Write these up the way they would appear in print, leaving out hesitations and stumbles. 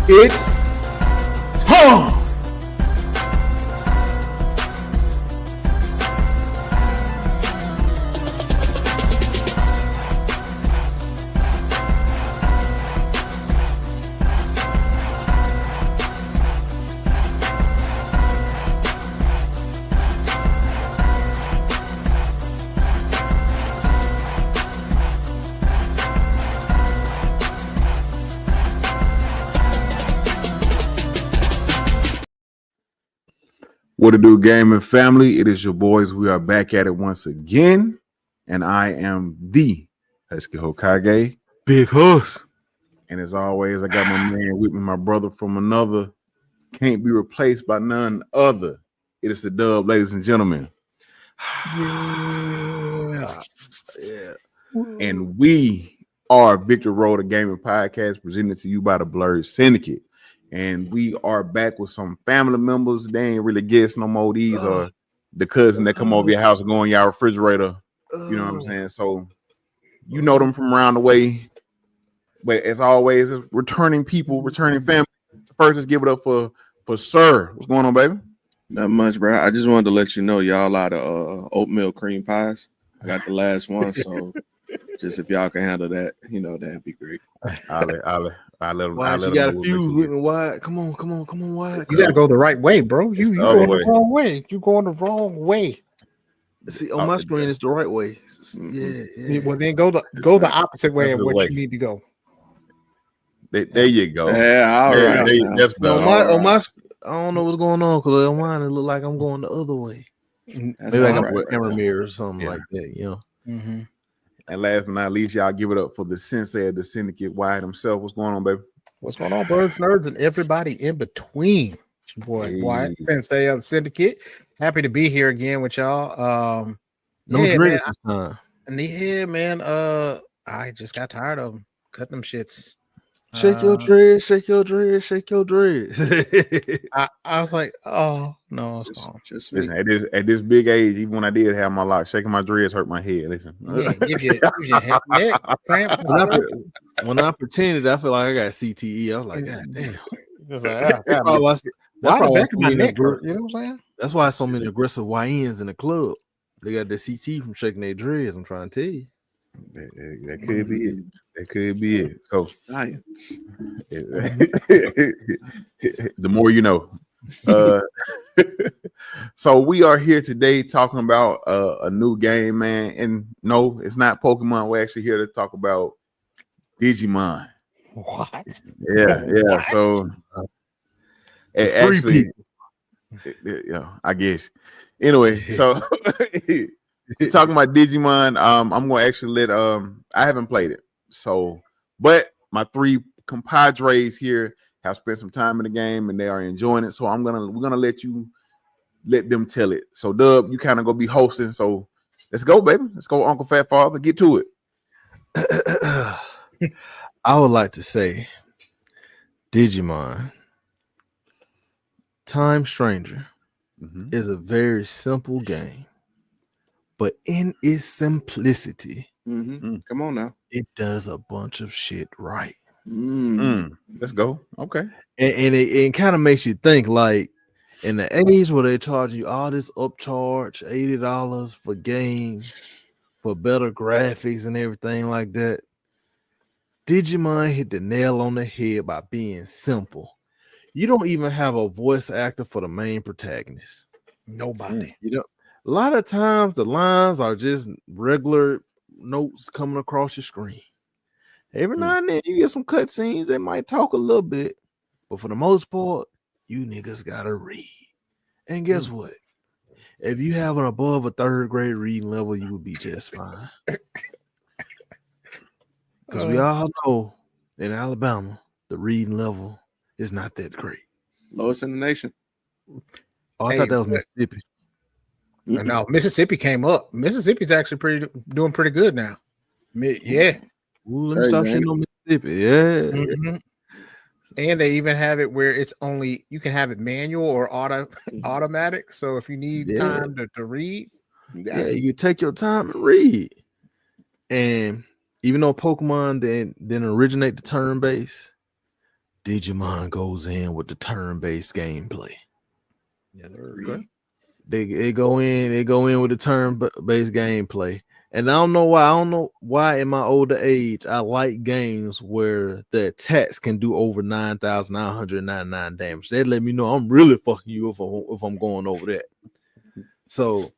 It's time. What to do, gaming family? It is your boys. We are back at it once again, and I am the Husky Hokage, Big Horse. And as always, I got my man with me, my brother from another, can't be replaced by none other. It is the Dub, ladies and gentlemen. Yeah. And we are Victor Road, a gaming podcast presented to you by the Blurred Syndicate. And we are back with some family members. They ain't really guests no more. These are the cousin that come over your house and go in your refrigerator. You know what I'm saying? So you know them from around the way. But as always, returning people, returning family. First, let's give it up for Sir. What's going on, baby? Not much, bro. I just wanted to let you know y'all out of oatmeal cream pies. I got the last one, so just if y'all can handle that, you know, that'd be great. I'll let him. Why you got a fuse with me? Why? Come on, Why? You gotta go the right way, bro. You going way. the wrong way. You going the wrong way. See, on my screen, it's the right way. Yeah. Well, then go the opposite way of what you need to go. There you go. Yeah, all right. That's better. On my, I don't know what's going on because on mine it look like I'm going the other way. Maybe I got a camera mirror or something like that, you know. Mm-hmm. And last but not least, y'all give it up for the sensei of the syndicate, Wyatt himself. What's going on, baby? What's going on, birds, nerds, and everybody in between? It's your boy Wyatt, sensei of the syndicate. Happy to be here again with y'all. Drinks this time. Man. I just got tired of them. Cut them shits. Shake your dreads, shake your dreads, shake your dreads. I was like, oh no, just listen, at this big age, even when I did have my lock, shaking my dreads hurt my head. Listen, give you neck cramp. When I pretended, I feel like I got CTE. I was like, God damn. Why the back of my neck hurt? You know what I'm saying? That's why so many aggressive YNs in the club. They got the CT from shaking their dreads. I'm trying to tell you. That could be it. That could be it. So science. The more you know. So we are here today talking about a new game, man. And no, it's not Pokemon. We're actually here to talk about Digimon. What? Yeah. What? So actually, yeah, I guess. Anyway, so talking about Digimon, I'm gonna actually let I haven't played it, so but my three compadres here have spent some time in the game and they are enjoying it. So we're gonna let them tell it. So Dub, you kind of gonna be hosting. So let's go, baby. Let's go, Uncle Fat Father. Get to it. I would like to say Digimon Time Stranger is a very simple game. But in its simplicity, come on now, it does a bunch of shit right. Let's go. Okay. And it kind of makes you think, like, in the age where they charge you all this upcharge, $80 for games, for better graphics and everything like that, Digimon hit the nail on the head by being simple. You don't even have a voice actor for the main protagonist. Nobody. You know, a lot of times the lines are just regular notes coming across your screen. Every now and then you get some cutscenes, they might talk a little bit, but for the most part, you niggas gotta read. And guess what? If you have an above a third grade reading level, you would be just fine. Because we all know in Alabama, the reading level is not that great. Lowest in the nation. Oh, I thought that was Mississippi. No, Mississippi came up. Mississippi's actually doing pretty good now. Yeah. Ooh, let me stop shitting on Mississippi. Yeah. Mm-hmm. And they even have it where it's only you can have it manual or automatic. So if you need time to read, you take your time and read. And even though Pokemon didn't originate the turn base, Digimon goes in with the turn-based gameplay. Yeah, Okay. They go in with the turn-based gameplay. And I don't know why. I don't know why in my older age I like games where the attacks can do over 9,999 damage. They let me know I'm really fucking you if I'm going over that. So,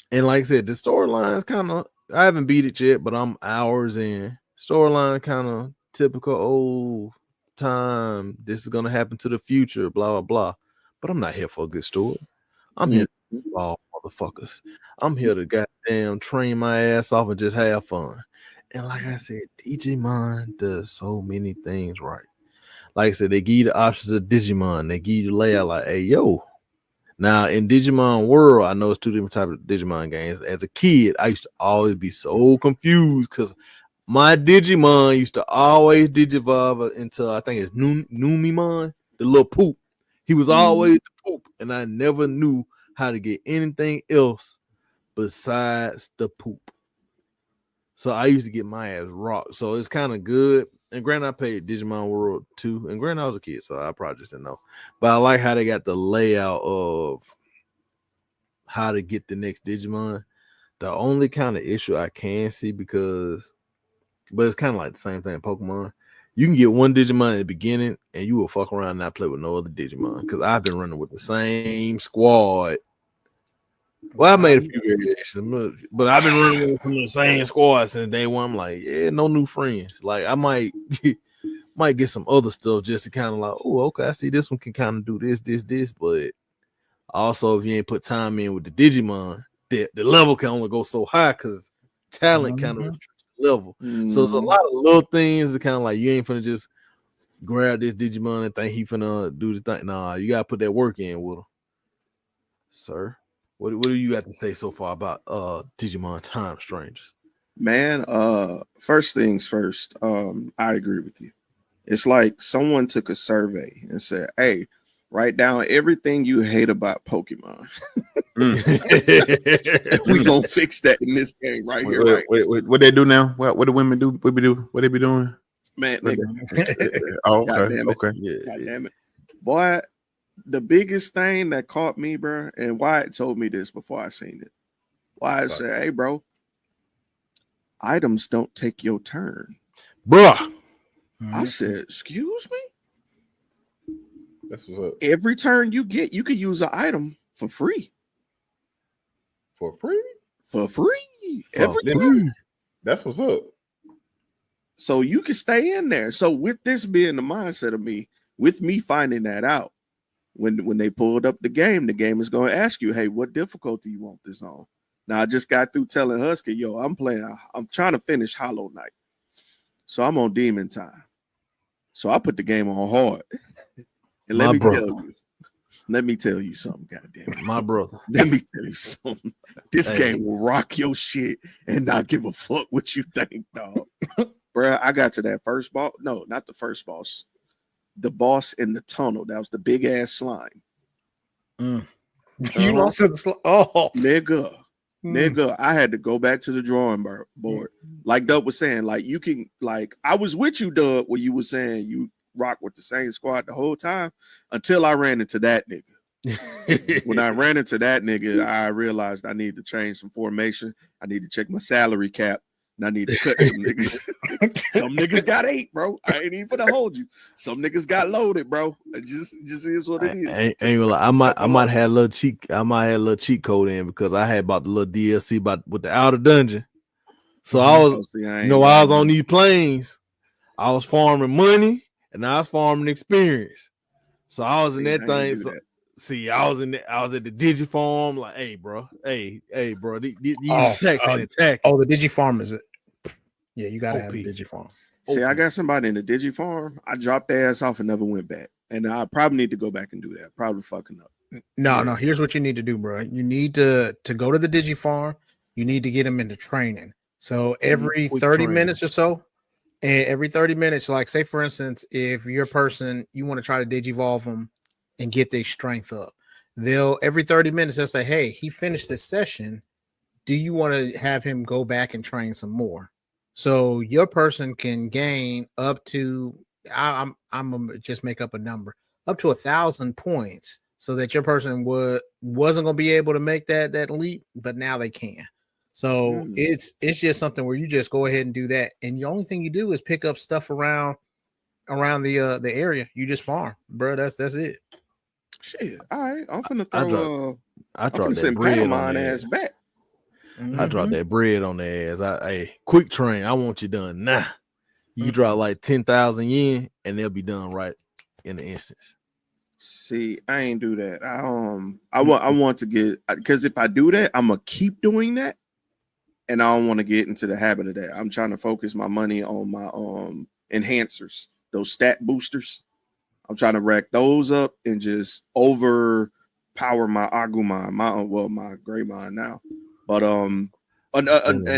and like I said, the storyline is kind of, I haven't beat it yet, but I'm hours in. Storyline kind of typical old time. This is gonna happen to the future, blah blah blah. But I'm not here for a good story. I'm here to ball motherfuckers. I'm here to goddamn train my ass off and just have fun. And like I said, Digimon does so many things right. Like I said, they give you the options of Digimon. They give you the layout like, hey, yo. Now in Digimon World, I know it's two different types of Digimon games. As a kid, I used to always be so confused because my Digimon used to always Digivolve until I think it's Numimon, the little poop. He was always the poop, and I never knew how to get anything else besides the poop. So I used to get my ass rocked. So it's kind of good. And granted, I played Digimon World 2. And granted, I was a kid, so I probably just didn't know. But I like how they got the layout of how to get the next Digimon. The only kind of issue I can see but it's kind of like the same thing in Pokemon. You can get one Digimon at the beginning and you will fuck around and not play with no other Digimon. Because I've been running with the same squad. Well, I made a few variations, but I've been running from the same squad since day one. I'm like, yeah, no new friends. Like I might get some other stuff just to kind of like, oh, okay, I see this one can kind of do this, but also if you ain't put time in with the Digimon, the level can only go so high because talent kind of restricts the level. So it's a lot of little things that kind of like you ain't finna just grab this Digimon and think he finna do the thing. Nah, you gotta put that work in with him, sir. What do you got to say so far about Digimon Time Strangers? Man, first things first, I agree with you. It's like someone took a survey and said, hey, write down everything you hate about Pokemon. We gonna fix that in this game right here. Right? Wait, what they do now? What do women do? What they be doing? Man, nigga. Oh, God okay, damn it. okay. God damn it. Boy, the biggest thing that caught me, bro, and Wyatt told me this before I seen it. Wyatt said, hey, bro, items don't take your turn. Bruh. I said, excuse me? That's what's up. Every turn you get, you could use an item for free. For free? For free. Every turn. That's what's up. So you can stay in there. So with this being the mindset of me, with me finding that out, when they pulled up the game is going to ask you, hey, what difficulty you want this on? Now I just got through telling Husky, yo, I'm trying to finish Hollow Knight. So I'm on Demon Time. So I put the game on hard. And let me tell you something, goddamn. My brother. Let me tell you something. This game will rock your shit and not give a fuck what you think, dog. Bruh, I got to that first boss. No, not the first boss. The boss in the tunnel. That was the big ass slime. You lost to the slime. Oh, nigga, I had to go back to the drawing board. Like Dub was saying, like you can, like I was with you, Dub, where you were saying you rock with the same squad the whole time until I ran into that nigga. When I ran into that nigga, I realized I need to change some formation. I need to check my salary cap. And I need to cut some niggas. Some niggas got 8, bro. I ain't even gonna hold you. Some niggas got loaded, bro. It just is what it is. Ain't gonna lie. I might have a little cheat code in because I had bought the little DLC with the outer dungeon. So I was, while I was on these planes, I was farming money and I was farming experience. So I was in that thing. So, I was at the Digifarm, like, hey, bro, these attacks ain't attacking. Oh, the Digifarm is it? Yeah, you gotta have a Digifarm. See, I got somebody in the Digifarm. I dropped their ass off and never went back. And I probably need to go back and do that. Probably fucking up. No. Here's what you need to do, bro. You need to go to the Digifarm. You need to get them into training. So every 30 minutes or so, and every 30 minutes, like say for instance, if you're a person, you want to try to Digivolve them and get their strength up, they'll every 30 minutes they'll say, hey, he finished this session. Do you want to have him go back and train some more? So your person can gain up to I'm gonna just make up a number up to 1,000 points, so that your person wasn't gonna be able to make that leap, but now they can. So it's just something where you just go ahead and do that, and the only thing you do is pick up stuff around the area. You just farm, bro. That's it. Shit. All right. I'm finna throw. I I'm dropped finna that send bread on Panama their ass ass. back. I dropped that bread on their ass. Hey, quick train. I want you done now. You drop like 10,000 yen, and they'll be done right in the instance. See, I ain't do that. I want to get, because if I do that, I'm gonna keep doing that, and I don't want to get into the habit of that. I'm trying to focus my money on my enhancers, those stat boosters. I'm trying to rack those up and just overpower my Agumon, my Greymon now. But and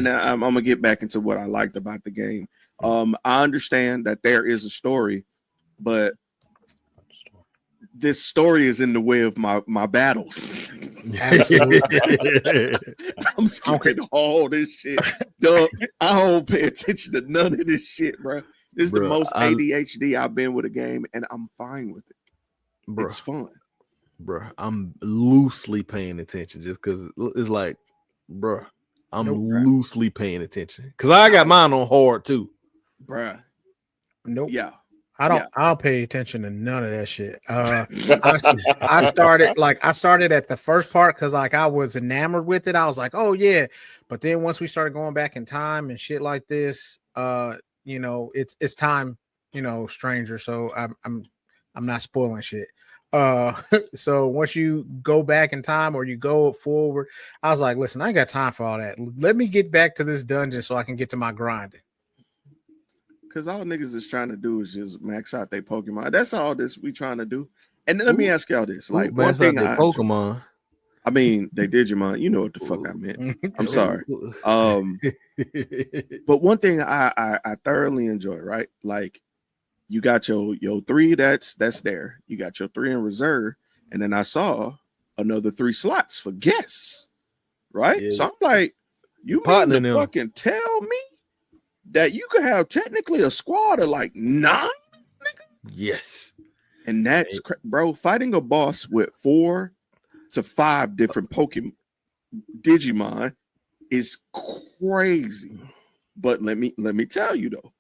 I'm gonna get back into what I liked about the game. I understand that there is a story, but this story is in the way of my battles. Absolutely. I'm skipping all this shit. Duh, I don't pay attention to none of this shit, bro. This is the most ADHD I've been with a game, and I'm fine with it. Bro, it's fun. Bro, I'm loosely paying attention just because it's like, bro, I'm loosely paying attention. Because I got mine on hard too. Bruh. Nope. Yeah. I'll pay attention to none of that shit. I started at the first part because like I was enamored with it. I was like, oh yeah. But then once we started going back in time and shit like this, it's time, stranger. So I'm not spoiling shit. So once you go back in time or you go forward, I was like, listen, I ain't got time for all that. Let me get back to this dungeon so I can get to my grinding. Because all niggas is trying to do is just max out their Pokemon. That's all this we trying to do. And then let me ask y'all this: like one thing, Pokemon. I mean, they Digimon. You know what the fuck I meant. I'm sorry. But one thing I thoroughly enjoy, right? Like you got your 3 that's there. You got your 3 in reserve, and then I saw another 3 slots for guests, right? Yeah. So I'm like, you mean to fucking tell me that you could have technically a squad of like 9, nigga? Yes. And that's bro, fighting a boss with 4 to 5 different Pokemon Digimon is crazy. But let me tell you though,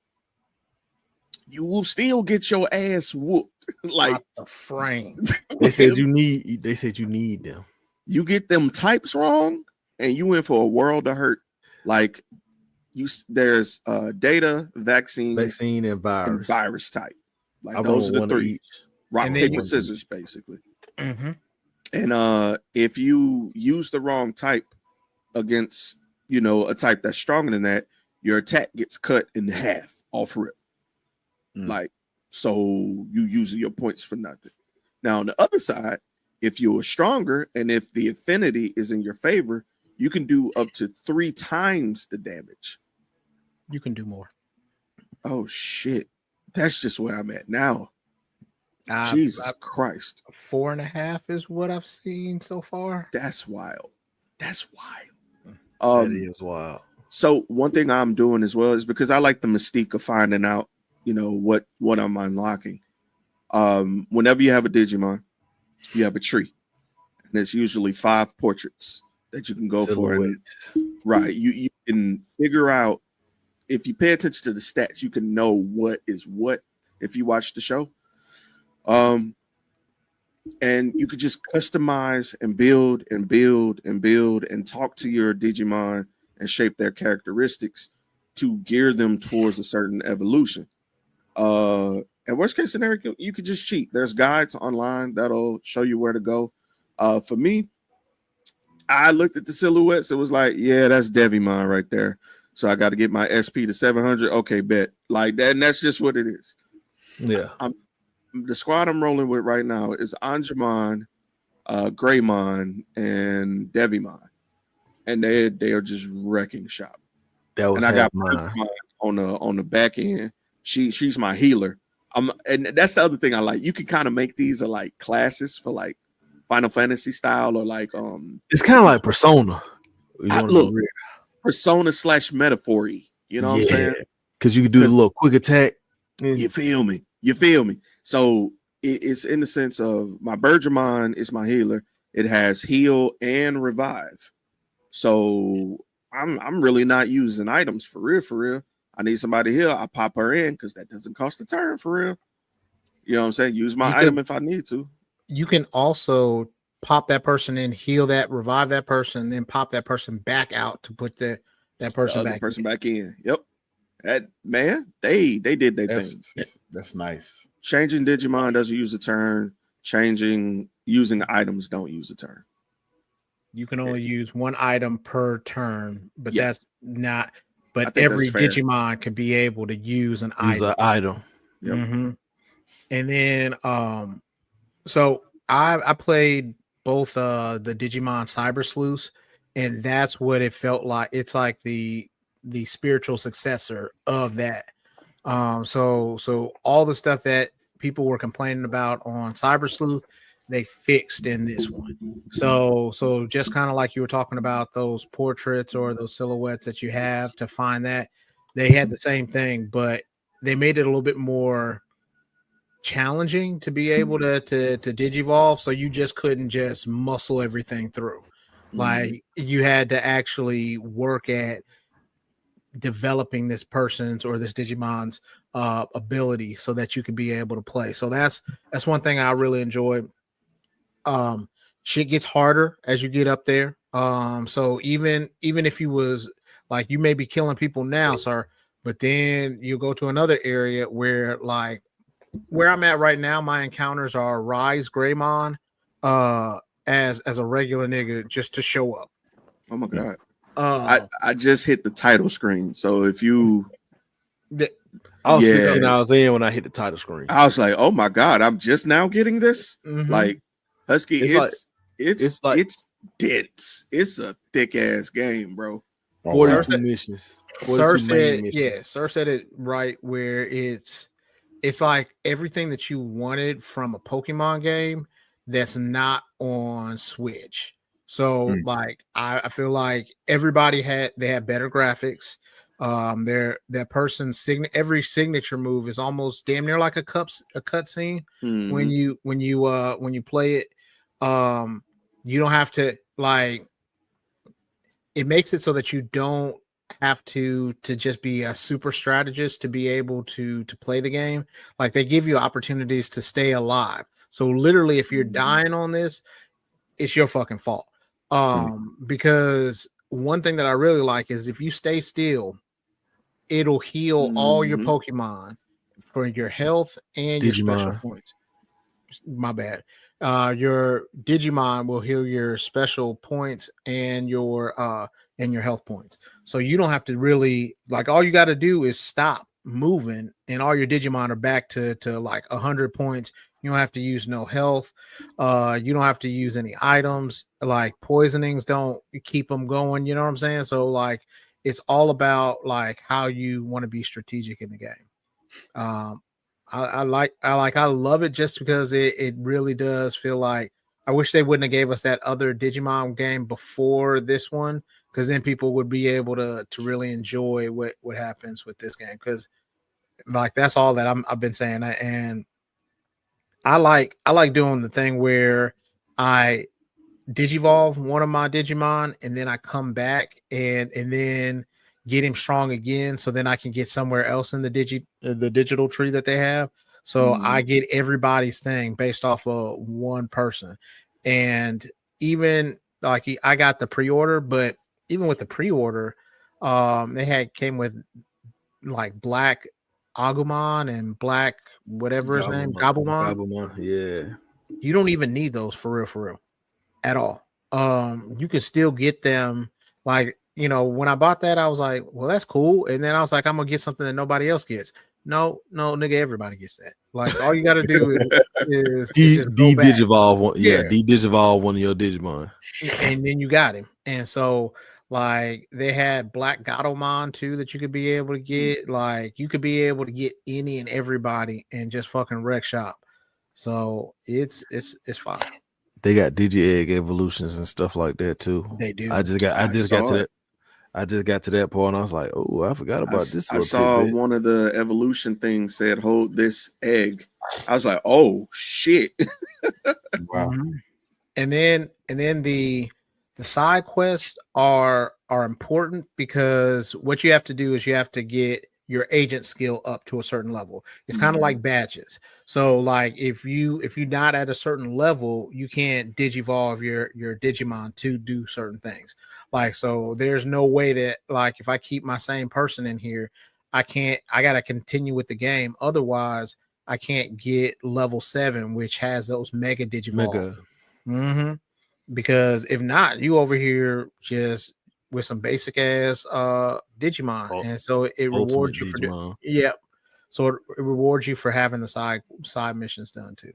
you will still get your ass whooped. Like a frame. They said you need them. You get them types wrong, and you in for a world of hurt. Like there's data, vaccine, and virus type. Like those are the 3. Rock, paper, scissors, basically. Mm-hmm. And if you use the wrong type against, a type that's stronger than that, your attack gets cut in half off rip. Like, so you using your points for nothing. Now on the other side, if you're stronger and if the affinity is in your favor, you can do up to 3 times the damage. You can do more. Oh shit. That's just where I'm at now. Jesus Christ. 4.5 is what I've seen so far. That's wild. That's wild. That is wild. So one thing I'm doing as well is because I like the mystique of finding out, what I'm unlocking. Whenever you have a Digimon, you have a tree. And it's usually 5 portraits that you can go for. And, right. You can figure out, if you pay attention to the stats, you can know what is what if you watch the show. And you could just customize and build and build and build and talk to your Digimon and shape their characteristics to gear them towards a certain evolution. And worst case scenario, you could just cheat. There's guides online that'll show you where to go. For me, I looked at the silhouettes. It was like, yeah, that's Devimon right there. So I got to get my SP to 700. Okay, bet. Like that. And that's just what it is. Yeah. The squad I'm rolling with right now is Angemon, Greymon, and Devimon. And they are just wrecking shop. And I got mine on the back end. She's my healer. And that's the other thing I like. You can kind of make these like classes for like Final Fantasy style, or like it's kind of like Persona. Persona / Metaphor-y. You know what I'm saying? Because you can do the little quick attack. You feel me? You feel me? So it's in the sense of my Bergermon is my healer. It has heal and revive. So I'm really not using items for real, for real. I need somebody here. I pop her in because that doesn't cost a turn for real. You know what I'm saying? Use my item if I need to. You can also pop that person in, heal that, revive that person, then pop that person back out to put that person back in. Yep. That man, they did their thing. That's nice. Changing Digimon doesn't use a turn. Using items don't use a turn. You can only use one item per turn, but that's not. But every Digimon can be able to use an item. Yep. Mm-hmm. And then, so I played both the Digimon Cyber Sleuths, and that's what it felt like. It's like the spiritual successor of that. So all the stuff that people were complaining about on Cyber Sleuth, they fixed in this one. So just kind of like you were talking about those portraits or those silhouettes that you have to find that, they had the same thing, but they made it a little bit more challenging to be able to digivolve. So you just couldn't just muscle everything through. Like you had to actually work at developing this person's or this Digimon's ability so that you could be able to play. So that's one thing I really enjoyed. Shit gets harder as you get up there. So even if you was like, you may be killing people now, sir, but then you go to another area where, like where I'm at right now, my encounters are Rise Greymon as a regular nigga just to show up. Oh my god. I just hit the title screen. So if you I was 15 hours in when I hit the title screen. I was like, oh my god, I'm just now getting this. Like Husky, it's dense. It's a thick ass game, bro. 42 missions. Sir said it right, where it's like everything that you wanted from a Pokemon game that's not on Switch. So like I feel like everybody had better graphics. That person's every signature move is almost damn near like a cutscene when you play it. You don't have to, like, it makes it so that you don't have to just be a super strategist to be able to play the game. Like, they give you opportunities to stay alive. So literally, if you're dying on this, it's your fucking fault. Because one thing that I really like is if you stay still, it'll heal all your Pokemon for your health and your special points. My bad. Your Digimon will heal your special points and your health points. So you don't have to really, like, all you got to do is stop moving and all your Digimon are back to like 100 points. You don't have to use no health. You don't have to use any items. Like, poisonings don't keep them going. You know what I'm saying? So, like, it's all about, like, how you want to be strategic in the game. I love it just because it really does feel like, I wish they wouldn't have gave us that other Digimon game before this one, because then people would be able to really enjoy what happens with this game. Because, like, that's all that I've been saying. And I like doing the thing where I digivolve one of my Digimon and then I come back and then get him strong again, so then I can get somewhere else in the digital tree that they have. So I get everybody's thing based off of one person. And even like, I got the pre-order, but even with the pre-order, they came with like black Agumon and black whatever his name, Gabumon. Yeah. You don't even need those for real at all. You can still get them. Like, you know, when I bought that, I was like, well, that's cool. And then I was like, I'm gonna get something that nobody else gets. No, nigga, everybody gets that. Like, all you got to do is digivolve one. Yeah, digivolve one of your Digimon, and then you got him. And so, like, they had Black Gatomon too that you could be able to get. Like, you could be able to get any and everybody and just fucking wreck shop. So it's fine. They got Digi-Egg evolutions and stuff like that too. They do. I just got to I just got to that point and I was like, oh, I forgot about this I little saw tidbit. one of the evolution things said, hold this egg. I was like, oh shit. Wow. Mhm. And then the side quests are important because what you have to do is you have to get your agent skill up to a certain level. It's kind of like badges. So like if you're not at a certain level, you can't digivolve your Digimon to do certain things. Like so there's no way that like if I keep my same person in here, I gotta continue with the game. Otherwise, I can't get level 7, which has those mega digivolve. Mega. Mm-hmm. Because if not, you over here just with some basic ass Digimon, and so it rewards Ultimate you for Digimon. so it rewards you for having the side missions done too.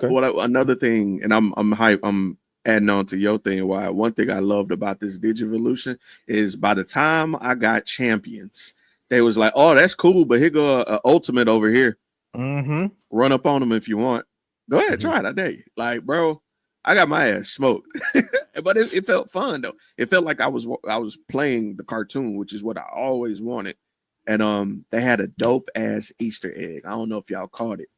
Okay. Another thing, and I'm hype. I'm adding on to your thing. Why one thing I loved about this Digivolution is by the time I got champions, they was like, "Oh, that's cool, but here go a ultimate over here. Mm-hmm. Run up on them if you want. Go ahead, try it. I dare you." Like, bro, I got my ass smoked, but it felt fun though. It felt like I was playing the cartoon, which is what I always wanted. And they had a dope ass Easter egg. I don't know if y'all caught it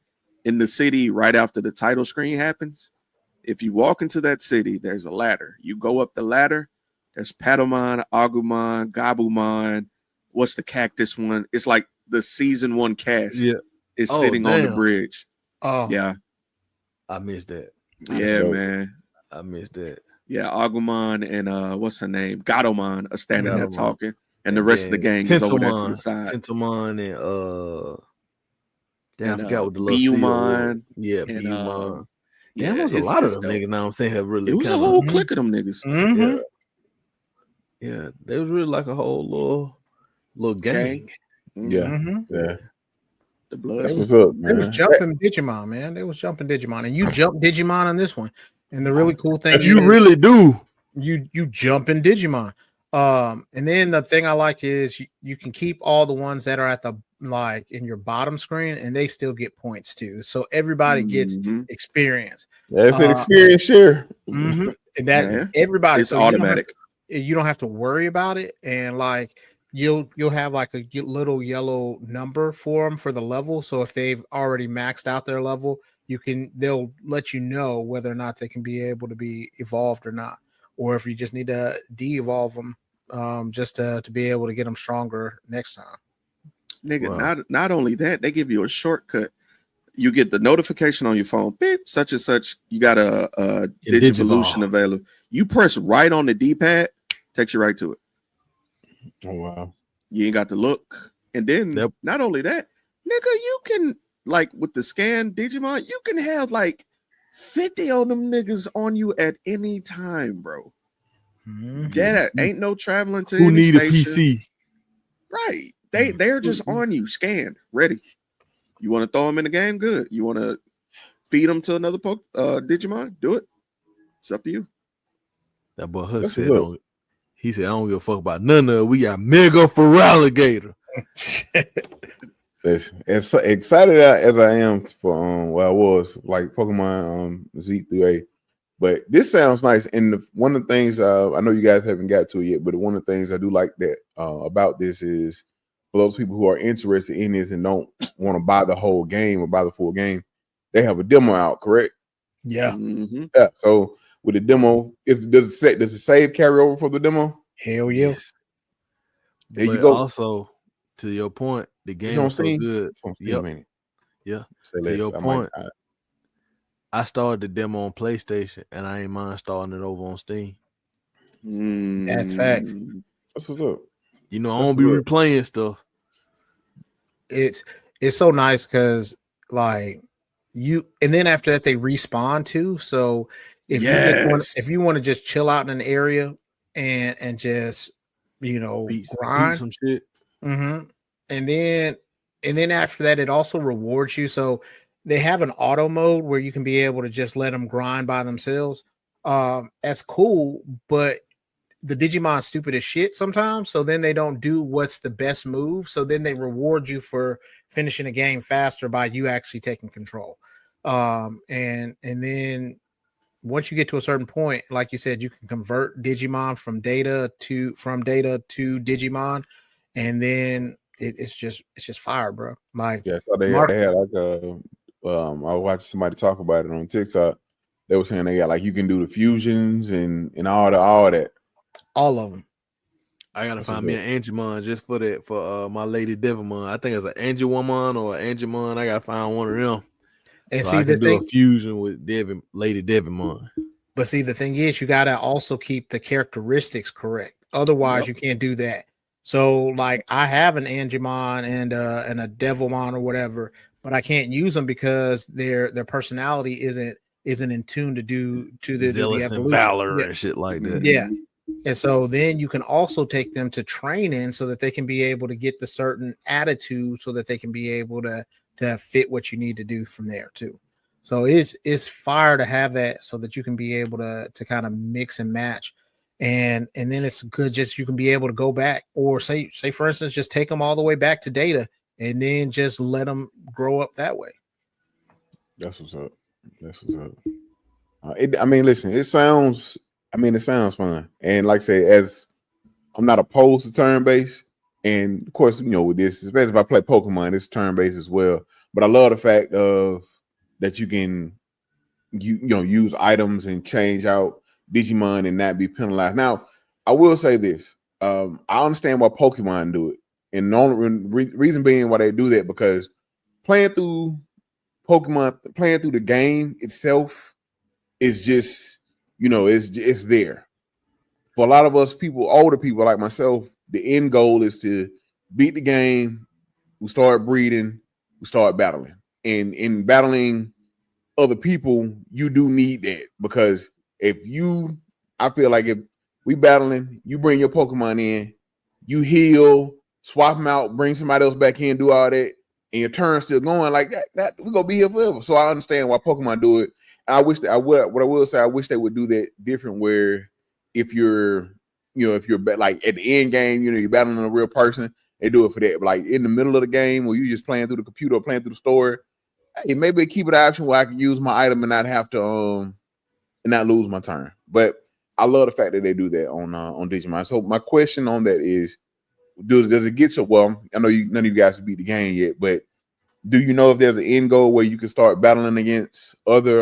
in the city right after the title screen happens. If you walk into that city, there's a ladder. You go up the ladder. There's Patamon, Agumon, Gabumon. What's the cactus one? It's like the season 1 cast Yeah. is Oh, sitting on the damn. bridge. Oh, Yeah, I missed that. yeah, dope. man. I missed that. Yeah, Agumon and what's her name? Gatomon are standing there Gatomon. talking, and the rest of the gang is over there to the side. Tentomon and damn, And I forgot what the little seal was. Biyumon Yeah, and Biyumon. yeah, Damn, there was a lot of it's them dope. niggas. Now I'm saying have really It was a kind of whole clique of them niggas. mm-hmm. yeah. There was really like a whole little gang. Yeah. Mm-hmm. Yeah. The blood. That's what's up, They was man. jumping Digimon, man. They was jumping Digimon, and you jump Digimon on this one. And the really cool thing You is really do. you jump in Digimon. And then the thing I like is you can keep all the ones that are at the like in your bottom screen, and they still get points too. So everybody gets Mhm. experience. That's an experience share. And that Yeah. everybody, It's so automatic. you don't have to worry about it, and like you'll have like a little yellow number for them for the level. So if they've already maxed out their level, they'll let you know whether or not they can be able to be evolved or not, or if you just need to de-evolve them just to be able to get them stronger next time. Nigga, Wow. not only that, they give you a shortcut. You get the notification on your phone, beep, such and such. You got a Digivolution Digivolve. available. You press right on the D-pad, takes you right to it. Oh wow. You ain't got to look. And then Yep. not only that, nigga, you can like with the scan Digimon, you can have like 50 of them niggas on you at any time, bro. That ain't no traveling to Who any need a station. PC? Right. They're just on you, scanned, ready. You want to throw them in the game? Good. You want to feed them to another Digimon? Do it. It's up to you. That boy Huck That's said, what's up. "Don't." He said, "I don't give a fuck about none of it. We got Mega Feraligatr." As excited as I am for well, I was like Pokemon Z through A, but this sounds nice. And one of the things I know you guys haven't got to it yet, but one of the things I do like that about this is for those people who are interested in this and don't want to buy the whole game or buy the full game, they have a demo out, correct? Yeah. Mm-hmm. Yeah. So with the demo, does the save carry over for the demo? Hell yeah. Yes. There you But go. also, to your point, the It's game on is so Steam. good. It's on Steam, Yep. ain't it? Yeah. Say To less. your I might. point, I started the demo on PlayStation, and I ain't mind starting it over on Steam. That's facts. That's what's up. You know, I That's don't be what's up. replaying stuff. It's so nice because like you, and then after that they respawn too. So if you want to just chill out in an area and just Beat grind, some shit. and then after that it also rewards you. So they have an auto mode where you can be able to just let them grind by themselves. That's cool, but the Digimon stupid as shit sometimes, so then they don't do what's the best move. So then they reward you for finishing a game faster by you actually taking control. And then once you get to a certain point, like you said, you can convert Digimon from data to Digimon, and then it's just fire, bro. Like Yeah, so they Mark, had like I watched somebody talk about it on TikTok. They were saying they got like you can do the fusions and all that. all of them. I gotta That's find what's me up. an Angemon just for that for my Lady Devimon. I think it's an Angemon or an Angemon. I gotta find one of them And so see I the can do a thing, fusion with Lady Devimon. but see the thing is, you gotta also keep the characteristics correct. Otherwise, Yep. you can't do that. So, like, I have an Angemon and a Devilmon or whatever, but I can't use them because their personality isn't in tune to do the Zealous and evolution. Valor Yeah, and shit like that. yeah. And so then you can also take them to training so that they can be able to get the certain attitude so that they can be able to fit what you need to do from there too. So it's fire to have that so that you can be able to kind of mix and match. And then it's good just you can be able to go back or say for instance just take them all the way back to data and then just let them grow up that way. That's what's up. That's what's up. I mean, listen, it sounds. I mean, it sounds fun, and like I say, as I'm not opposed to turn based, and of course, with this, especially if I play Pokemon, it's turn based as well. But I love the fact of that you can use items and change out Digimon and not be penalized. Now, I will say this: I understand why Pokemon do it, and the only reason being why they do that because playing through playing through the game itself is just it's there for a lot of us people, older people like myself. The end goal is to beat the game. We start breeding, we start battling, and in battling other people, you do need that because I feel like if we battling, you bring your Pokemon in, you heal, swap them out, bring somebody else back in, do all that, and your turn's still going like that. That we're gonna be here forever. So I understand why Pokemon do it. I wish that I would. What I will say, I wish they would do that different. Where if you're, if you're like at the end game, you're battling a real person, they do it for that. But like in the middle of the game, where you just playing through the computer or playing through the story, hey, maybe keep it an option where I can use my item and not have to and not lose my turn. But I love the fact that they do that on Digimon. So my question on that is, does it get so well? I know none of you guys have beat the game yet, but do you know if there's an end goal where you can start battling against other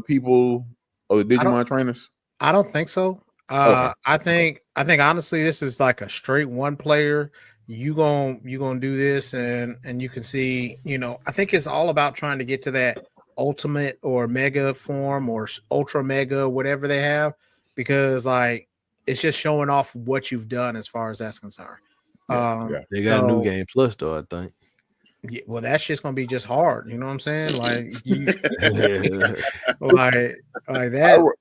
people, other I don't Digimon trainers? I don't think so. Okay. I think honestly, this is like a straight one player. You gonna do this, and you can see. I think it's all about trying to get to that ultimate or mega form or ultra mega, whatever they have, because like it's just showing off what you've done as far as that's concerned. Yeah, yeah. They got a new So game plus though, I think. yeah, well, that shit's gonna be just hard. You know what I'm saying? Like you, like like I, that.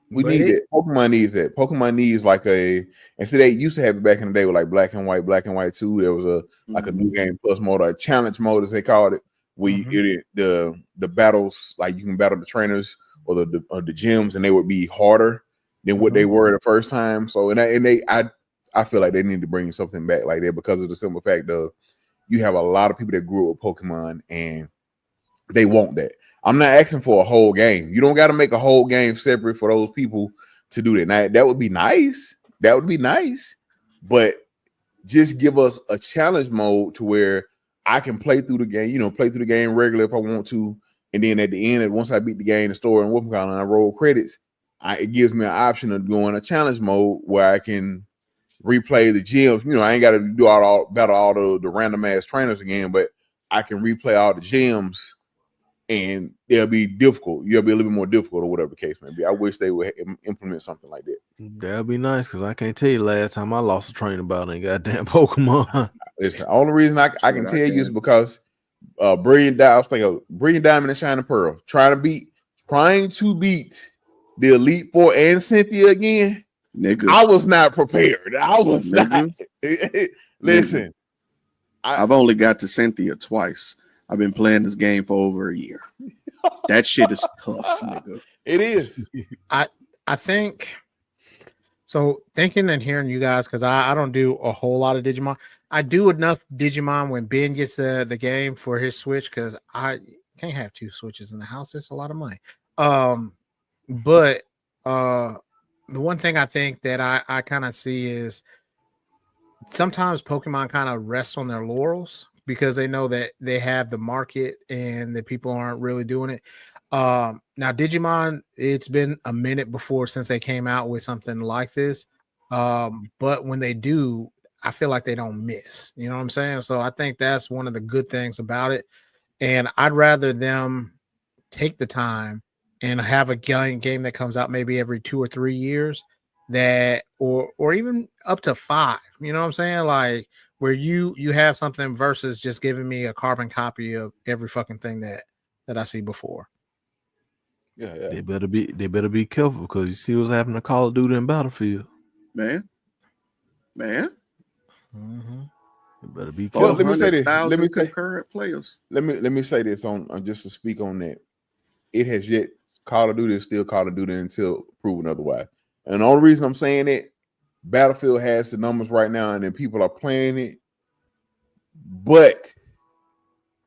we But need that. Pokemon needs that. Pokemon needs like and so they used to have it back in the day with like Black and White 2. There was a new game plus mode, a challenge mode as they called it. The battles, like you can battle the trainers or the gyms, and they would be harder than what they were the first time. So I feel like they need to bring something back like that because of the simple fact of you have a lot of people that grew up with Pokemon and they want that. I'm not asking for a whole game. You don't got to make a whole game separate for those people to do that. Now, that would be nice. That would be nice. But just give us a challenge mode to where I can play through the game, play through the game regular if I want to. And then at the end, once I beat the game, the story and and I roll credits, it gives me an option of going a challenge mode where I can replay the gyms. I ain't got to do battle all the random ass trainers again, but I can replay all the gyms and they'll be difficult. You'll be a little bit more difficult or whatever the case may be. I wish they would implement something like that. That'd be nice because I can't tell you last time I lost a train about a goddamn Pokemon. It's the only reason I can tell you is because Brilliant Diamond, I was thinking Brilliant Diamond and Shining Pearl, trying to beat the Elite Four and Cynthia again. Nigga, I was not prepared. I was not. Listen, I've only got to Cynthia twice. I've been playing this game for over a year. That shit is tough, nigga. It is. I think so. Thinking and hearing you guys, because I don't do a whole lot of Digimon. I do enough Digimon when Ben gets the game for his Switch because I can't have two Switches in the house. It's a lot of money. But the one thing I think that I kind of see is sometimes Pokemon kind of rest on their laurels because they know that they have the market and that people aren't really doing it. Now Digimon, it's been a minute before since they came out with something like this. But when they do, I feel like they don't miss. You know what I'm saying? So I think that's one of the good things about it. And I'd rather them take the time and have a game that comes out maybe every 2 or 3 years that or even up to 5, you know what I'm saying, like where you have something versus just giving me a carbon copy of every fucking thing that I see before. Yeah. They better be careful because you see what's happening to Call of Duty and Battlefield. Man. Mm-hmm. They better be Well, careful. let me say this. 400,000 concurrent players. Let me say this on just to speak on that. It has yet Call of Duty is still Call of Duty until proven otherwise. And the only reason I'm saying it, Battlefield has the numbers right now, and then people are playing it. But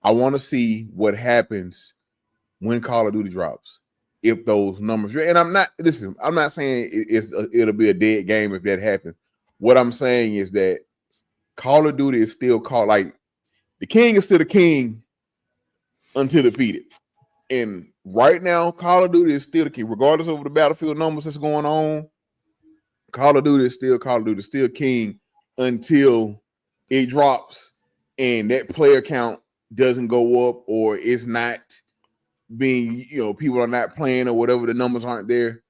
I want to see what happens when Call of Duty drops. If those numbers, and I'm not saying it'll be a dead game if that happens. What I'm saying is that Call of Duty is still called, like, the king is still the king until defeated. And right now, Call of Duty is still the king, regardless of the Battlefield numbers that's going on. Call of Duty is still Call of Duty, still king until it drops and that player count doesn't go up, or it's not being, people are not playing, or whatever, the numbers aren't there.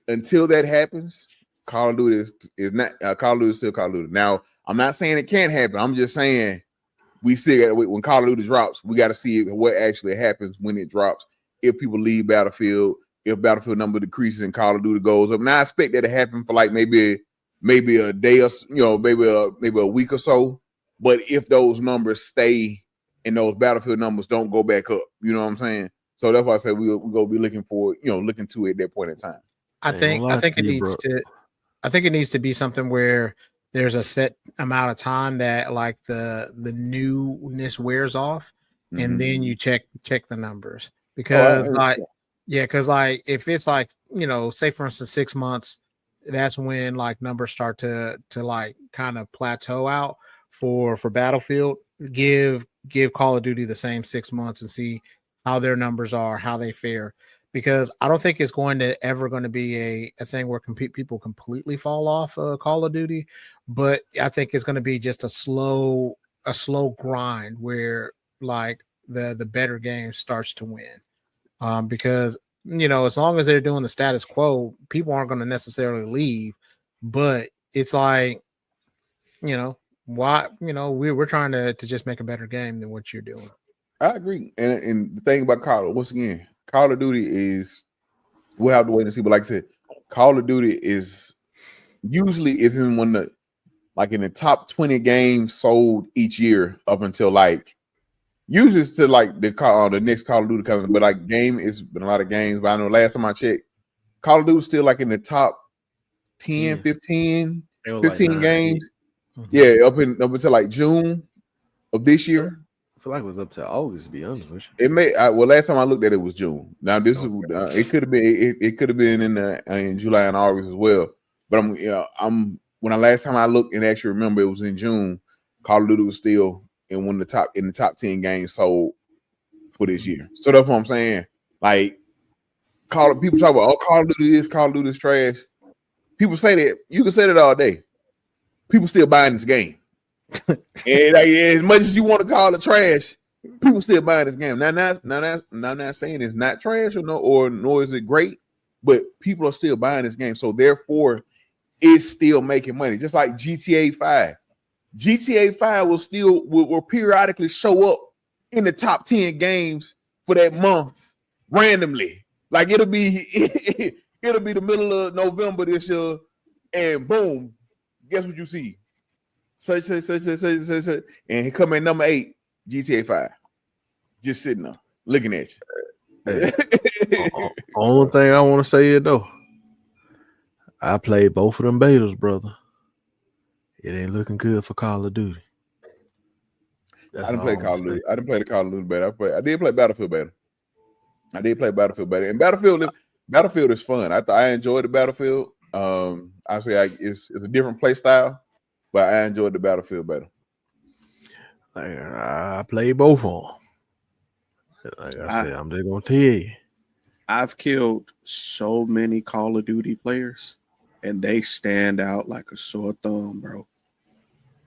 Until that happens, Call of Duty is not Call of Duty is still Call of Duty. Now, I'm not saying it can't happen. I'm just saying we still got to wait. When Call of Duty drops, we got to see what actually happens when it drops. If people leave Battlefield, if Battlefield number decreases and Call of Duty goes up. Now, I expect that to happen for like maybe a day or maybe a week or so. But if those numbers stay and those Battlefield numbers don't go back up, you know what I'm saying? So that's why I said we'll go be looking for looking to it at that point in time. I think it needs to be something where there's a set amount of time that like the newness wears off, and then you check the numbers, because because like if it's like say for instance 6 months, that's when like numbers start to like kind of plateau out for Battlefield. Give Call of Duty the same 6 months and see how their numbers are, how they fare, because I don't think it's going to be a thing where people completely fall off Call of Duty, but I think it's going to be just a slow grind where like the better game starts to win, because as long as they're doing the status quo, people aren't going to necessarily leave, but it's like why we're trying to just make a better game than what you're doing. I agree, and the thing about once again, Call of Duty is, we'll have to wait and see. But like I said, Call of Duty is usually isn't one that like in the top 20 games sold each year up until like usually it's to like the next Call of Duty comes. But like game, it's been a lot of games. But I know last time I checked, Call of Duty was still like in the top 10, 15 like games. Yeah, up until like June of this year. I feel like it was up to August, to be honest with you. It may last time I looked at it was June. Now this is it could have been it could have been in July and August as well. But when last time I looked and actually remember, it was in June. Call of Duty was still in the top 10 games sold for this year. So that's what I'm saying. Like people talk about Call of Duty is Call of Duty is trash. People say that, you can say that all day. People still buying this game. And like, as much as you want to call it trash, people still buying this game. Now, not saying it's not trash nor is it great, but people are still buying this game. So therefore, it's still making money. Just like GTA 5. GTA 5 will periodically show up in the top 10 games for that month randomly. Like it'll be the middle of November this year, and boom, guess what you see? Such, and he come in number 8, GTA 5, just sitting there looking at you. Hey, only thing I want to say is though, I played both of them betas, brother. It ain't looking good for Call of Duty. I didn't play Call of Duty. I didn't play the Call of Duty beta. I did play Battlefield beta. And Battlefield, Battlefield is fun. I enjoyed the Battlefield. I say it's a different play style, but I enjoyed the Battlefield better. Like, I play both of them. Like I said, I'm just gonna tell you. I've killed so many Call of Duty players, and they stand out like a sore thumb, bro.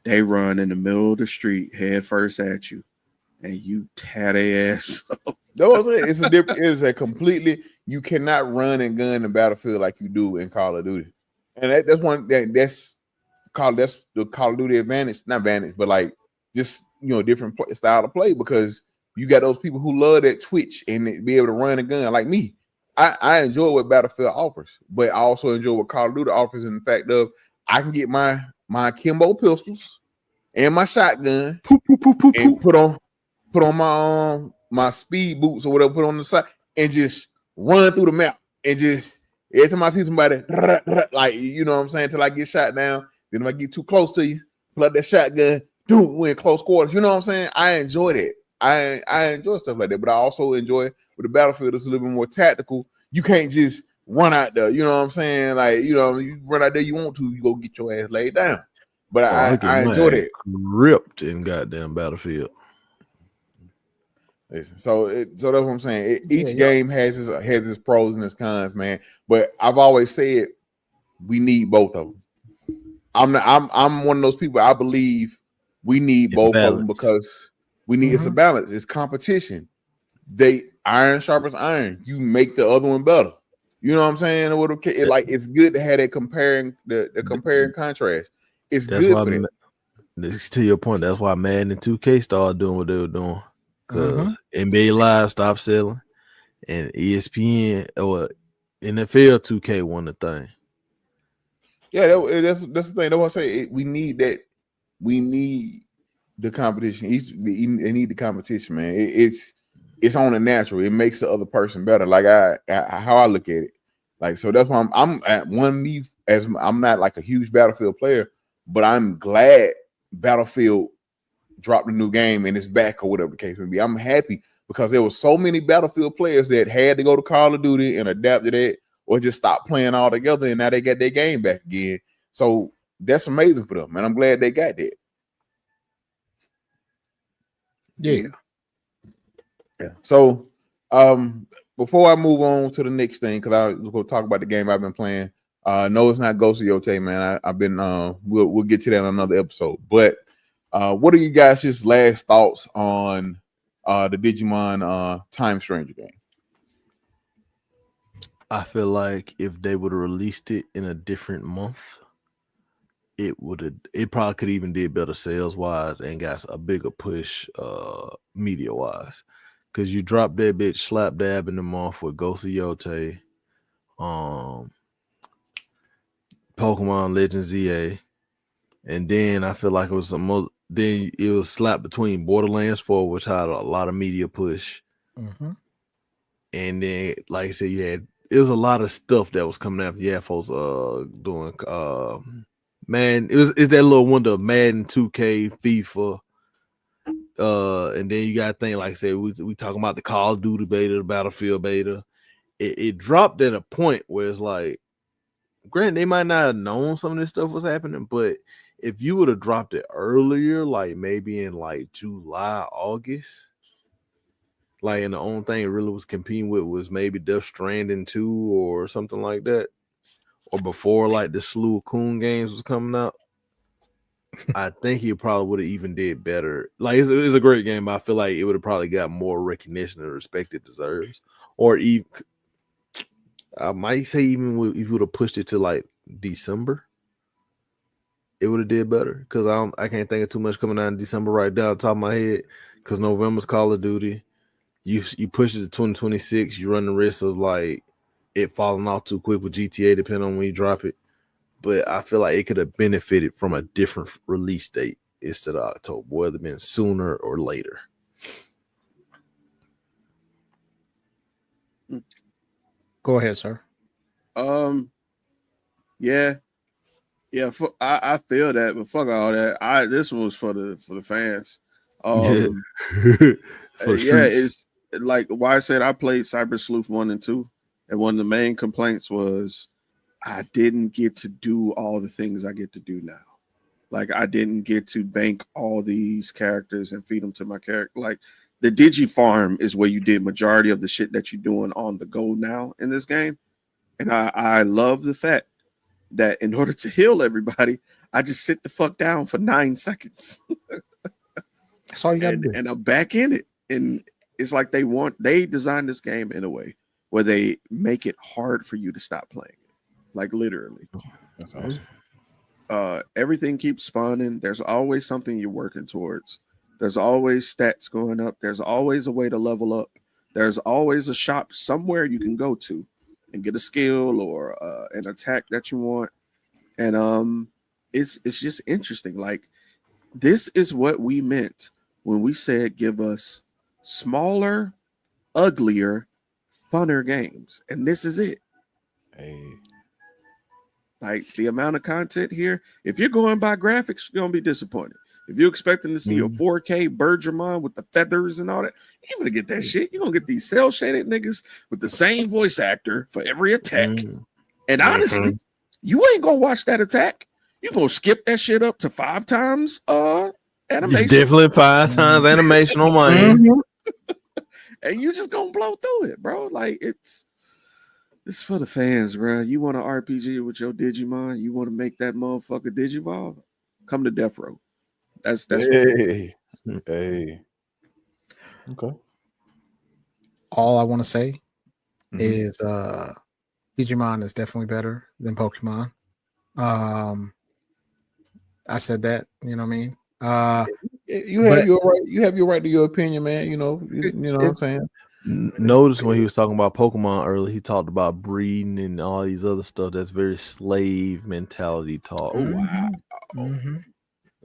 They run in the middle of the street, head first at you, and you tear their ass up. It's a completely, you cannot run and gun in Battlefield like you do in Call of Duty, and that's the Call of Duty advantage, not advantage, but like just different style of play, because you got those people who love that twitch and be able to run a gun like me. I enjoy what Battlefield offers, but I also enjoy what Call of Duty offers in the fact of I can get my Kimbo pistols and my shotgun and put on my speed boots or whatever, put on the side and just run through the map, and just every time I see somebody like, you know what I'm saying, till I get shot down. Then if I get too close to you, pull out that shotgun, we're in close quarters. You know what I'm saying? I enjoy that. I enjoy stuff like that, but I also enjoy with the Battlefield it's a little bit more tactical. You can't just run out there. You know what I'm saying? Like, you run out there, you want to, you go get your ass laid down. But I enjoy that. Ripped in goddamn Battlefield. So that's what I'm saying. Each game has its pros and its cons, man. But I've always said we need both of them. I'm one of those people. I believe we need both of them because we need it's a balance. It's competition. Iron sharpens iron. You make the other one better. You know what I'm saying? It's good to have that comparing contrast. It's good for that. To your point, that's why Madden and 2K started doing what they were doing. Because NBA Live stopped selling, and ESPN or NFL 2K won the thing. Yeah, that's the thing. That's what I say. We need that. We need the competition. They need the competition, man. It's on the natural. It makes the other person better. Like how I look at it. Like, so that's why I'm at one knee, as I'm not like a huge Battlefield player, but I'm glad Battlefield dropped a new game and it's back or whatever the case may be. I'm happy because there were so many Battlefield players that had to go to Call of Duty and adapt to that, or just stop playing altogether, and now they got their game back again. So that's amazing for them, and I'm glad they got that. Yeah. So before I move on to the next thing, because I was going to talk about the game I've been playing. No, it's not Ghost of Yote, man. I've been we'll get to that in another episode. But what are you guys' just last thoughts on the Digimon Time Stranger game? I feel like if they would have released it in a different month, it probably could even did better sales wise and got a bigger push media wise. Cause you dropped that bitch slap dab in the month with Ghost of Yote, Pokemon Legends ZA, and then I feel like it was then it was slapped between Borderlands 4, which had a lot of media push. And then, like I said, it was a lot of stuff that was coming after. Yeah, folks doing man, it's that little window of Madden, 2K, FIFA. And then you got to think, like I said, we talking about the Call of Duty beta, the Battlefield beta. It dropped at a point where it's like, granted, they might not have known some of this stuff was happening, but if you would have dropped it earlier, like maybe in like July, August, like, and the only thing it really was competing with was maybe Death Stranding 2 or something like that, or before like the slew of Coon games was coming out, I think he probably would have even did better. Like, it's a great game, but I feel like it would have probably got more recognition and respect it deserves. Or even, I might say, even if you would have pushed it to like December, it would have did better. Because I can't think of too much coming out in December right down the top of my head. Because November's Call of Duty. You push it to 2026, you run the risk of like it falling off too quick with GTA, depending on when you drop it. But I feel like it could have benefited from a different release date instead of October, whether it been sooner or later. Go ahead, sir. Yeah. I feel that, but fuck all that. This one was for the fans. It's like why I said I played Cyber Sleuth 1 and 2, And one of the main complaints was I didn't get to do all the things I get to do now. Like I didn't get to bank all these characters and feed them to my character. Like the Digi Farm is where you did majority of the shit that you're doing on the go now in this game. And I love the fact that in order to heal everybody, I just sit the fuck down for 9 seconds. That's all you got to do. And I'm back in it. And it's like they designed this game in a way where they make it hard for you to stop playing. Like literally. That's awesome. Everything keeps spawning. There's always something you're working towards. There's always stats going up. There's always a way to level up. There's always a shop somewhere you can go to and get a skill or an attack that you want. And it's just interesting. Like this is what we meant when we said give us smaller, uglier, funner games. And this is it. Hey. Like the amount of content here, if you're going by graphics, you're gonna be disappointed. If you're expecting to see a 4K Birdramon with the feathers and all that, you're gonna get that shit. You're gonna get these cell shaded niggas with the same voice actor for every attack. And honestly, you ain't gonna watch that attack. You're gonna skip that shit up to 5 times animation. Definitely 5 times animation on my end. And you just gonna blow through it, bro. Like it's for the fans, bro. You want an RPG with your Digimon? You want to make that motherfucker Digivolve? Come to Death Row. That's hey. Okay. All I want to say is Digimon is definitely better than Pokemon. I said that, you know what I mean? You have your right. You have your right to your opinion, man. You know what I'm saying. Notice when he was talking about Pokemon earlier, he talked about breeding and all these other stuff. That's very slave mentality talk. Oh wow.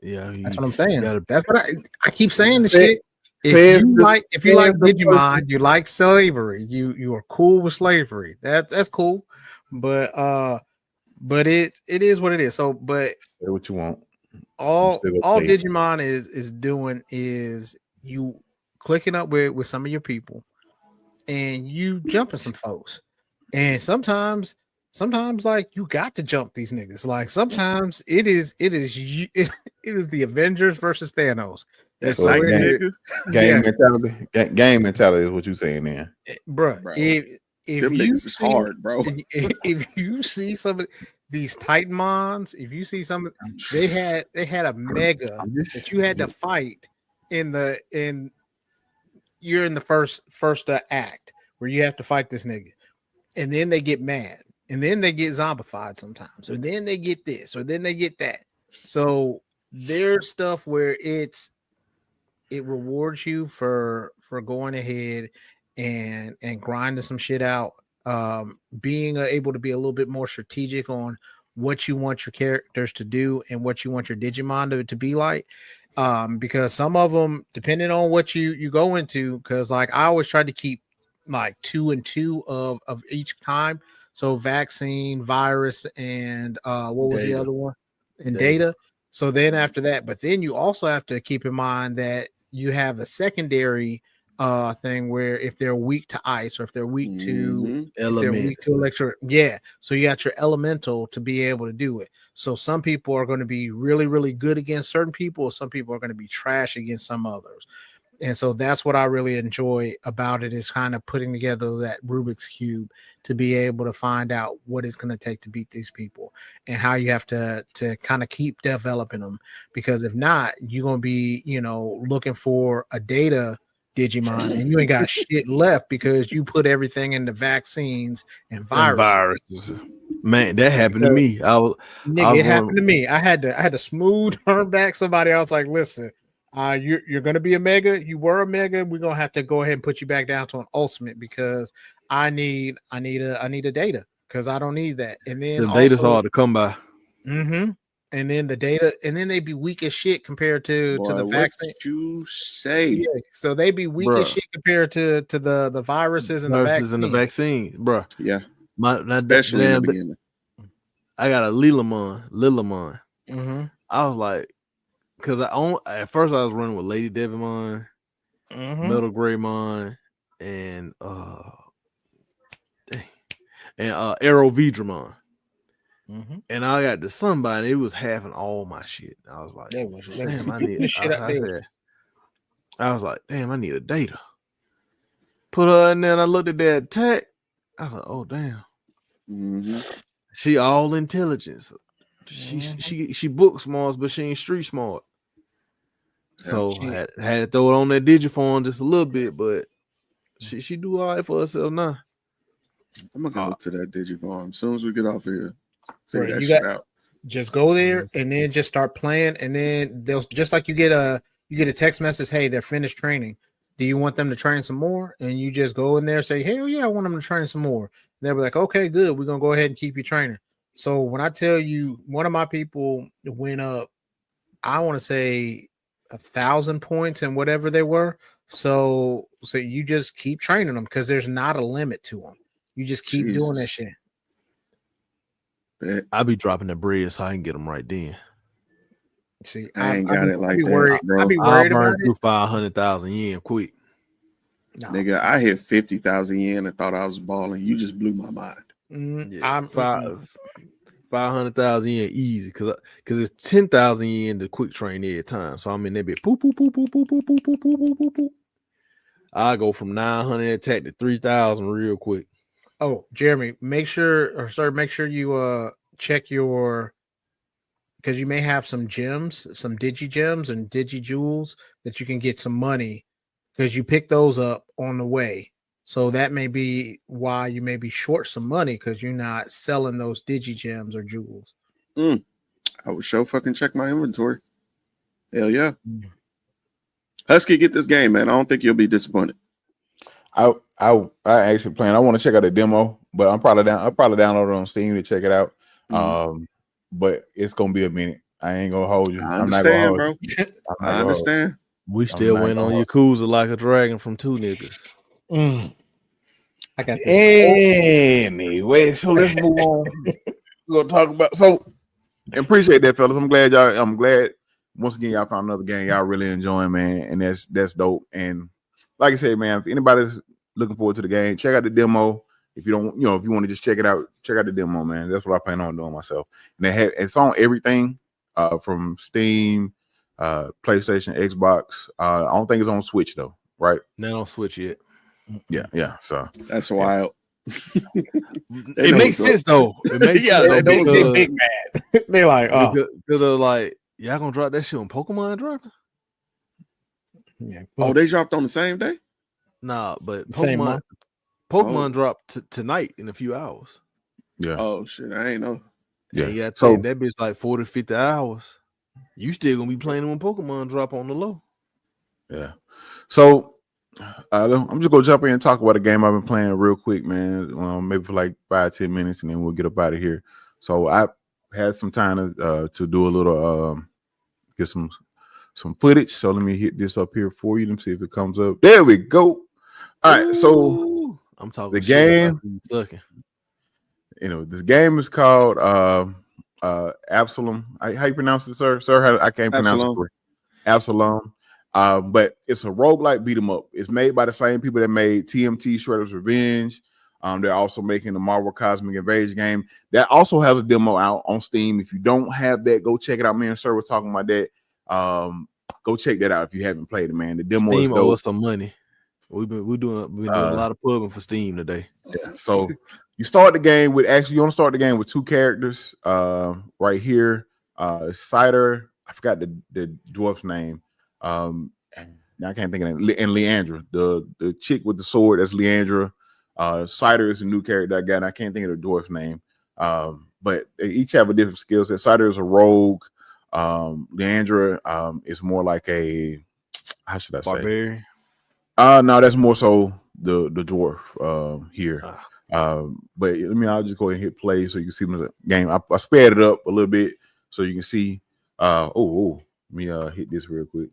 Yeah, that's what I'm saying. That's what I keep saying. The shit. If you like Digimon, you like slavery. You are cool with slavery. That's cool. But it is what it is. So, but say what you want. All Digimon is doing is you clicking up with some of your people, and you jumping some folks. And sometimes like you got to jump these niggas. Like sometimes it is the Avengers versus Thanos. That's like game mentality. Game mentality is what you're saying there, bro. If you see, hard, bro. If you see some of these Titanmons, if you see some, they had a mega that you had to fight you're in the first act where you have to fight this nigga, and then they get mad, and then they get zombified sometimes, or then they get this, or then they get that. So there's stuff where it rewards you for going ahead and grinding some shit out, being able to be a little bit more strategic on what you want your characters to do and what you want your Digimon to be like. Because some of them, depending on what you go into, because like I always try to keep like 2 and 2 of each time. So vaccine, virus, and what was the other one? And data. So then after that, but then you also have to keep in mind that you have a secondary thing where if they're weak to ice or if they're weak to electric, so you got your elemental to be able to do it. So some people are going to be really, really good against certain people, or some people are going to be trash against some others. And so that's what I really enjoy about it, is kind of putting together that Rubik's Cube to be able to find out what it's going to take to beat these people and how you have to kind of keep developing them. Because if not, you're going to be, looking for a data Digimon and you ain't got shit left because you put everything into vaccines and viruses. Man, that happened to me. It happened to me. I had to smooth turn back somebody else. Like, listen, you're gonna be a mega. You were a mega. We're gonna have to go ahead and put you back down to an ultimate because I need a data because I don't need that. And then the data's hard to come by. And then the data, and then they be weak as shit compared to the vaccine. What you say? Yeah, so they be weak as shit compared to the viruses and the vaccine, bro. Yeah, especially in the beginning. I got a Lilimon. I was like, because at first I was running with Lady Devimon, Metal Greymon, and and Arrow Vidramon. Mm-hmm. And I got to somebody, it was having all my shit. I was like, They was damn, I beating need the shit out there. I was like, damn, I need a data. Put her in there and I looked at that attack. I was like, oh damn. Mm-hmm. She all intelligence. She book smart, but she ain't street smart. So I had to throw it on that Digiform just a little bit, but she do all right for herself now. I'm gonna go to that Digifarm as soon as we get off here. Figure Right, that you shit got out. just go there and then just start playing, and then they'll just like you get a text message, hey, they're finished training. Do you want them to train some more? And you just go in there and say, hell yeah, I want them to train some more. They'll be like, okay, good, we're gonna go ahead and keep you training. So when I tell you, one of my people went up, I want to say 1,000 points and whatever they were. So you just keep training them because there's not a limit to them. You just keep doing that shit. I'll be dropping the bread so I can get them right then. See, I ain't got it like that, worried, bro. I'll be worried I'll burn about through it. 500,000 yen quick. No, Nigga, I hit 50,000 yen and thought I was balling. You just blew my mind. Yeah, 500,000 yen easy because it's 10,000 yen to quick train every time. So I'm in that bit. Boop, boop, boop, boop, boop, boop, boop, boop, boop, boop, boop, boop. I go from 900 attack to 3,000 real quick. Oh, Jeremy, make sure you check your, because you may have some gems, some digi gems and digi jewels that you can get some money because you pick those up on the way. So that may be why you may be short some money because you're not selling those digi gems or jewels. I would sure fucking check my inventory. Hell yeah. Husky, get this game, man. I don't think you'll be disappointed. I actually plan. I want to check out the demo, but I'll probably download it on Steam to check it out. But it's gonna be a minute. I ain't gonna hold you. I understand, bro. I understand. We still waiting on Yakuza Like a Dragon from two niggas. I got this. Anyway, so let's move on. We're gonna talk about appreciate that, fellas. I'm glad once again y'all found another game y'all really enjoying, man, and that's dope. And like I said, man, if anybody's looking forward to the game, check out the demo. If you don't, if you want to just check it out, check out the demo, man. That's what I plan on doing myself. And it's on everything, from Steam, PlayStation, Xbox. I don't think it's on Switch though, right? Not on Switch yet. Yeah. So that's wild. It makes sense though. It makes sense. They big mad. They like, because they're like, y'all gonna drop that shit on Pokemon dropping? Yeah. Oh, they dropped on the same day? Nah, but Pokemon dropped tonight in a few hours. Yeah. Oh shit, I ain't know. Yeah. So that bitch like 40, 50 hours. You still gonna be playing when Pokemon drop on the low. Yeah. So I'm just gonna jump in and talk about a game I've been playing real quick, man. Maybe for like 5-10 minutes, and then we'll get up out of here. So I had some time to do a little get some footage. So let me hit this up here for you. Let me see if it comes up. There we go. All right. So I'm talking the game. This game is called Absolum. How you pronounce it, sir? Sir, I can't pronounce it. Absolum. But it's a roguelike beat 'em up. It's made by the same people that made TMT Shredder's Revenge. They're also making the Marvel Cosmic Invasion game. That also has a demo out on Steam. If you don't have that, go check it out. Me and Sir was talking about that. Go check that out if you haven't played it, man. The demo Steam is dope. Owe us some money. We've been doing a lot of pubbing for Steam today. Yeah. So you start the game with you want to start the game with two characters. Right here, Cider. I forgot the dwarf's name. Now I can't think of it. And Leandra, the chick with the sword, that's Leandra. Cider is a new character I got, and I can't think of the dwarf's name. But they each have a different skill set. Cider is a rogue. Leandra is more like a, how should I say? Barbarian. No, that's more so the dwarf here. But I'll just go ahead and hit play so you can see the game. I sped it up a little bit so you can see. Let me hit this real quick.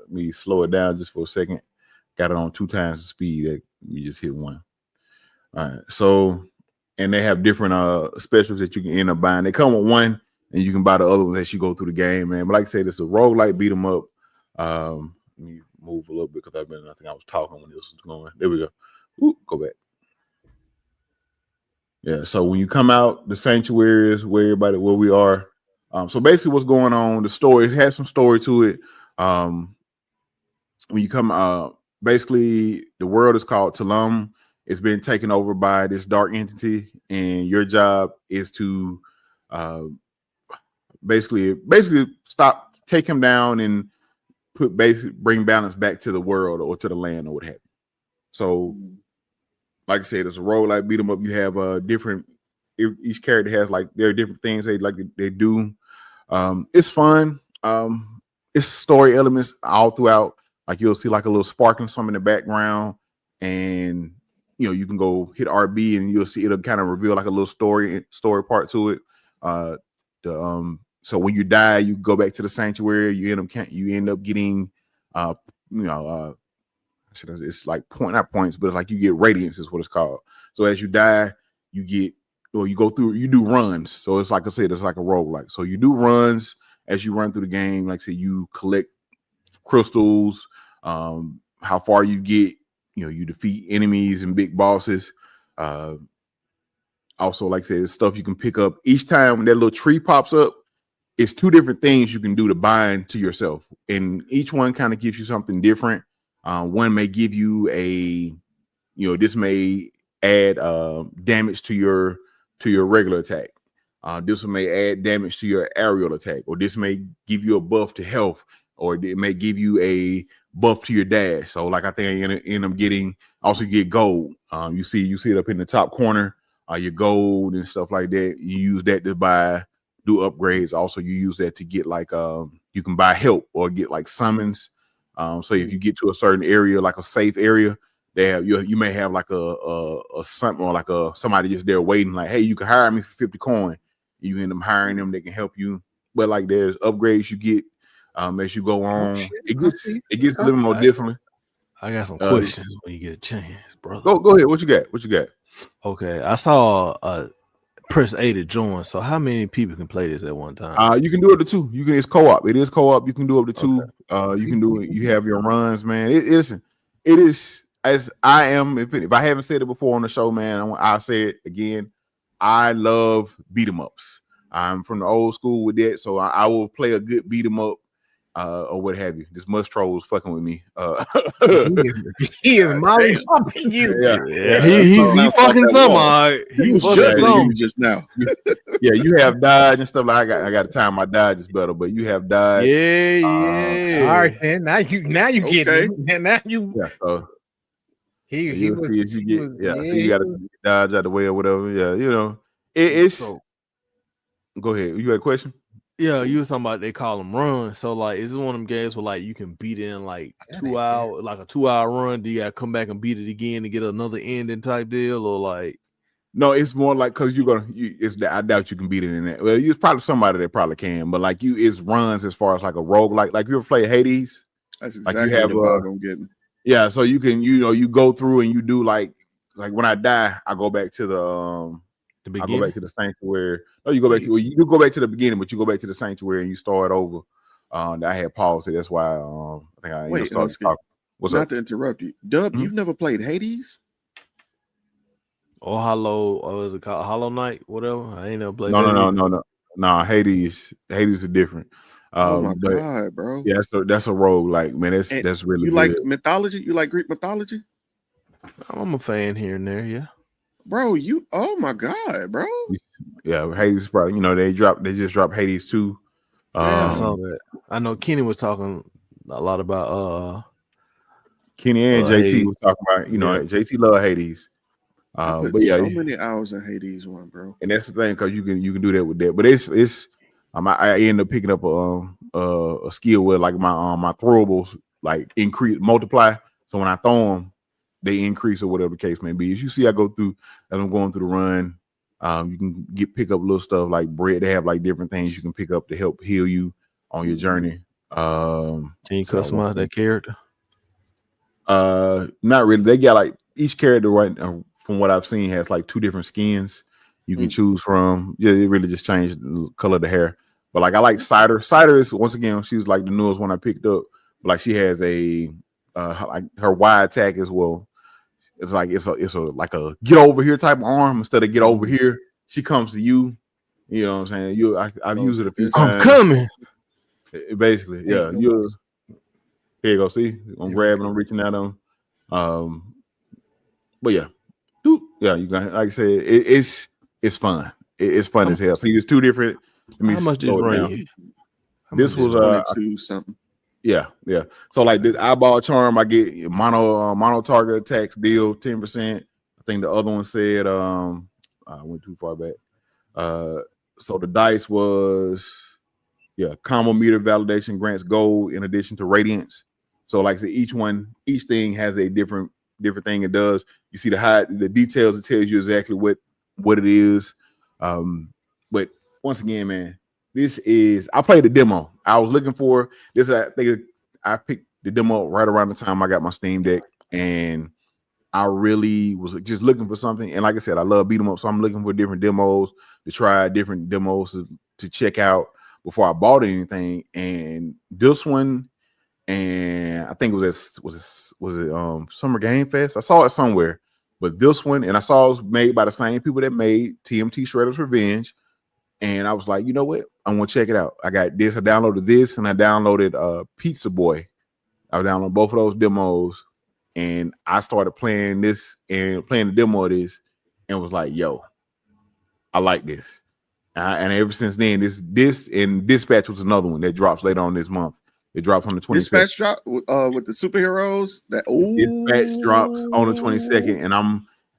Me slow it down just for a second. Got it on 2 times the speed. Let me just hit 1. All right. So, and they have different specials that you can end up buying. They come with 1, and you can buy the other ones as you go through the game, man. But like I said, it's a roguelike beat 'em up. Let me move a little bit because I think I was talking when this was going. There we go. Go back. Yeah. So when you come out, the sanctuary is where we are. So basically, what's going on? The story it has some story to it. When you come, basically, the world is called Talum. It's been taken over by this dark entity, and your job is to uh, basically stop, take him down, and bring balance back to the world or to the land or what have you. So, like I said, it's a role like beat 'em up. You have different. Each character has like there are different things they do. It's fun. It's story elements all throughout. Like you'll see like a little sparkling some in the background, and you can go hit RB and you'll see it'll kind of reveal like a little story part to it. So when you die, you go back to the sanctuary. You end up getting you know it's like not points, but it's like you get radiance is what it's called. So as you die, you get you go through, you do runs. So it's like I said, it's like a roguelike. So you do runs as you run through the game. Like I said, you collect crystals, how far you get, you defeat enemies and big bosses. Also, like I said, it's stuff you can pick up. Each time when that little tree pops up, it's two different things you can do to bind to yourself. And each one kind of gives you something different. One may give you this may add damage to your regular attack. This one may add damage to your aerial attack, or this may give you a buff to health, or it may give you a buff to your dash. So, like I think I end up getting also get gold. You see it up in the top corner. Your gold and stuff like that. You use that to do upgrades. Also, you use that to get like you can buy help or get like summons. So if you get to a certain area, like a safe area, they have you may have like a something or like somebody just there waiting, like, hey, you can hire me for 50 coin. You end up hiring them, they can help you. But like there's upgrades you get as you go on. It gets a little more different. I got some questions when you get a chance, brother. Go ahead. What you got? Okay, I saw press A to join. So how many people can play this at one time? You can do up to two. It's co-op. It is co-op. You can do up to two. You can do it. You have your runs, man. It is as I am. If I haven't said it before on the show, man, I'll say it again. I love beat 'em ups. I'm from the old school with that, so I will play a good beat 'em up. Or what have you. This Mustro was fucking with me. He is molly pumping you. Yeah. He fucking some. He fucking some just now. You have dodge and stuff. Like I got to time my dodges better, but you have dodge. Yeah. All right, man. Now you get it. Now you. Yeah. So you got to dodge out the way or whatever. Yeah. It's. So, go ahead. You got a question? Yeah, you were talking about they call them runs. So like, is this one of them games where like you can beat it in like 2 hours, like a 2-hour run? Do you gotta come back and beat it again to get another ending type deal, or like? No, it's more like because I doubt you can beat it in that. Well, it's probably somebody that probably can, but like it's runs as far as like a rogue. Like you ever play Hades? That's exactly the vibe I'm getting. Yeah, so you can you go through and you do like when I die, I go back to the I go back to the sanctuary. No, you go back you do go back to the beginning, but you go back to the sanctuary and you start over. I had paused it. That's why I think I started talking. What's not up? To interrupt you, Dub. You've never played Hades? Or Hollow, is it called Hollow Knight? Whatever. I ain't never played. No. Hades are different. Oh my god, bro! Yeah, that's a rogue. Like, man, that's really. You like mythology? You like Greek mythology? I'm a fan here and there. Yeah. Bro, oh my god, bro. Yeah, Hades probably, they just dropped Hades 2. I saw that. I know Kenny was talking a lot about Kenny and JT Hades. Was talking about, JT love Hades. I put so many hours in Hades 1, bro. And that's the thing, because you can do that with that. But it's I end up picking up a skill where like my throwables like multiply. So when I throw them, they increase or whatever the case may be. As you see, I go through as I'm going through the run. You can pick up little stuff like bread. They have like different things you can pick up to help heal you on your journey. Can you customize that character? Not really. They got like each character right from what I've seen has like 2 different skins you can choose from. Yeah, it really just changed the color of the hair. But like I like Cider. Cider is once again she's like the newest one I picked up. But like she has a like her Y attack as well. it's like it's a like a get over here type of arm instead of get over here. She comes to you. You know what I'm saying? I've used it a few I'm times. coming. Basically, yeah. Here you go. See, I'm grabbing, I'm reaching at them. But yeah, yeah. You got, like I said, it's fun. It's fun as hell. See, there's two different. How much is Ray? This was 22 something. Yeah. So like this eyeball charm, I get mono target attacks deal 10%. I think the other one said I went too far back. So the dice was combo meter validation grants gold in addition to radiance. So like I said, each thing has a different thing it does. You see the details, it tells you exactly what it is. But once again, man, I played the demo. I was looking for this. I think I picked the demo right around the time I got my Steam Deck, and I really was just looking for something. And like I said, I love beat 'em up, so I'm looking for different demos to try, different demos to check out before I bought anything. And this one, and I think it was Summer Game Fest. I saw it somewhere, but this one, and I saw it was made by the same people that made TMT Shredder's Revenge. And I was like, you know what? I'm gonna check it out. I got this. I downloaded this, and I downloaded Pizza Boy. I downloaded both of those demos, and I started playing this and playing the demo of this, and was like, yo, I like this. And ever since then, this and Dispatch was another one that drops later on this month. It drops on the 22nd. Dispatch drop with the superheroes. Dispatch drops on the 22nd, and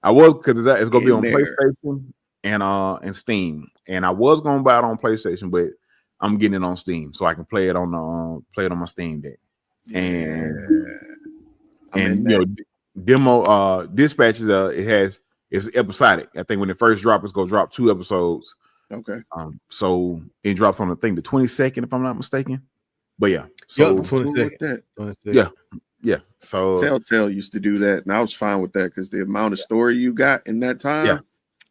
I was because it's gonna be on PlayStation and Steam. And I was gonna buy it on PlayStation, but I'm getting it on Steam so I can play it on my Steam Deck. And demo Dispatches it's episodic. I think when it first drops, it's gonna drop 2 episodes. Okay. So it drops on the 22nd, if I'm not mistaken. But yeah, so the 22nd. Yeah. So Telltale used to do that, and I was fine with that because the amount of story you got in that time. Yeah.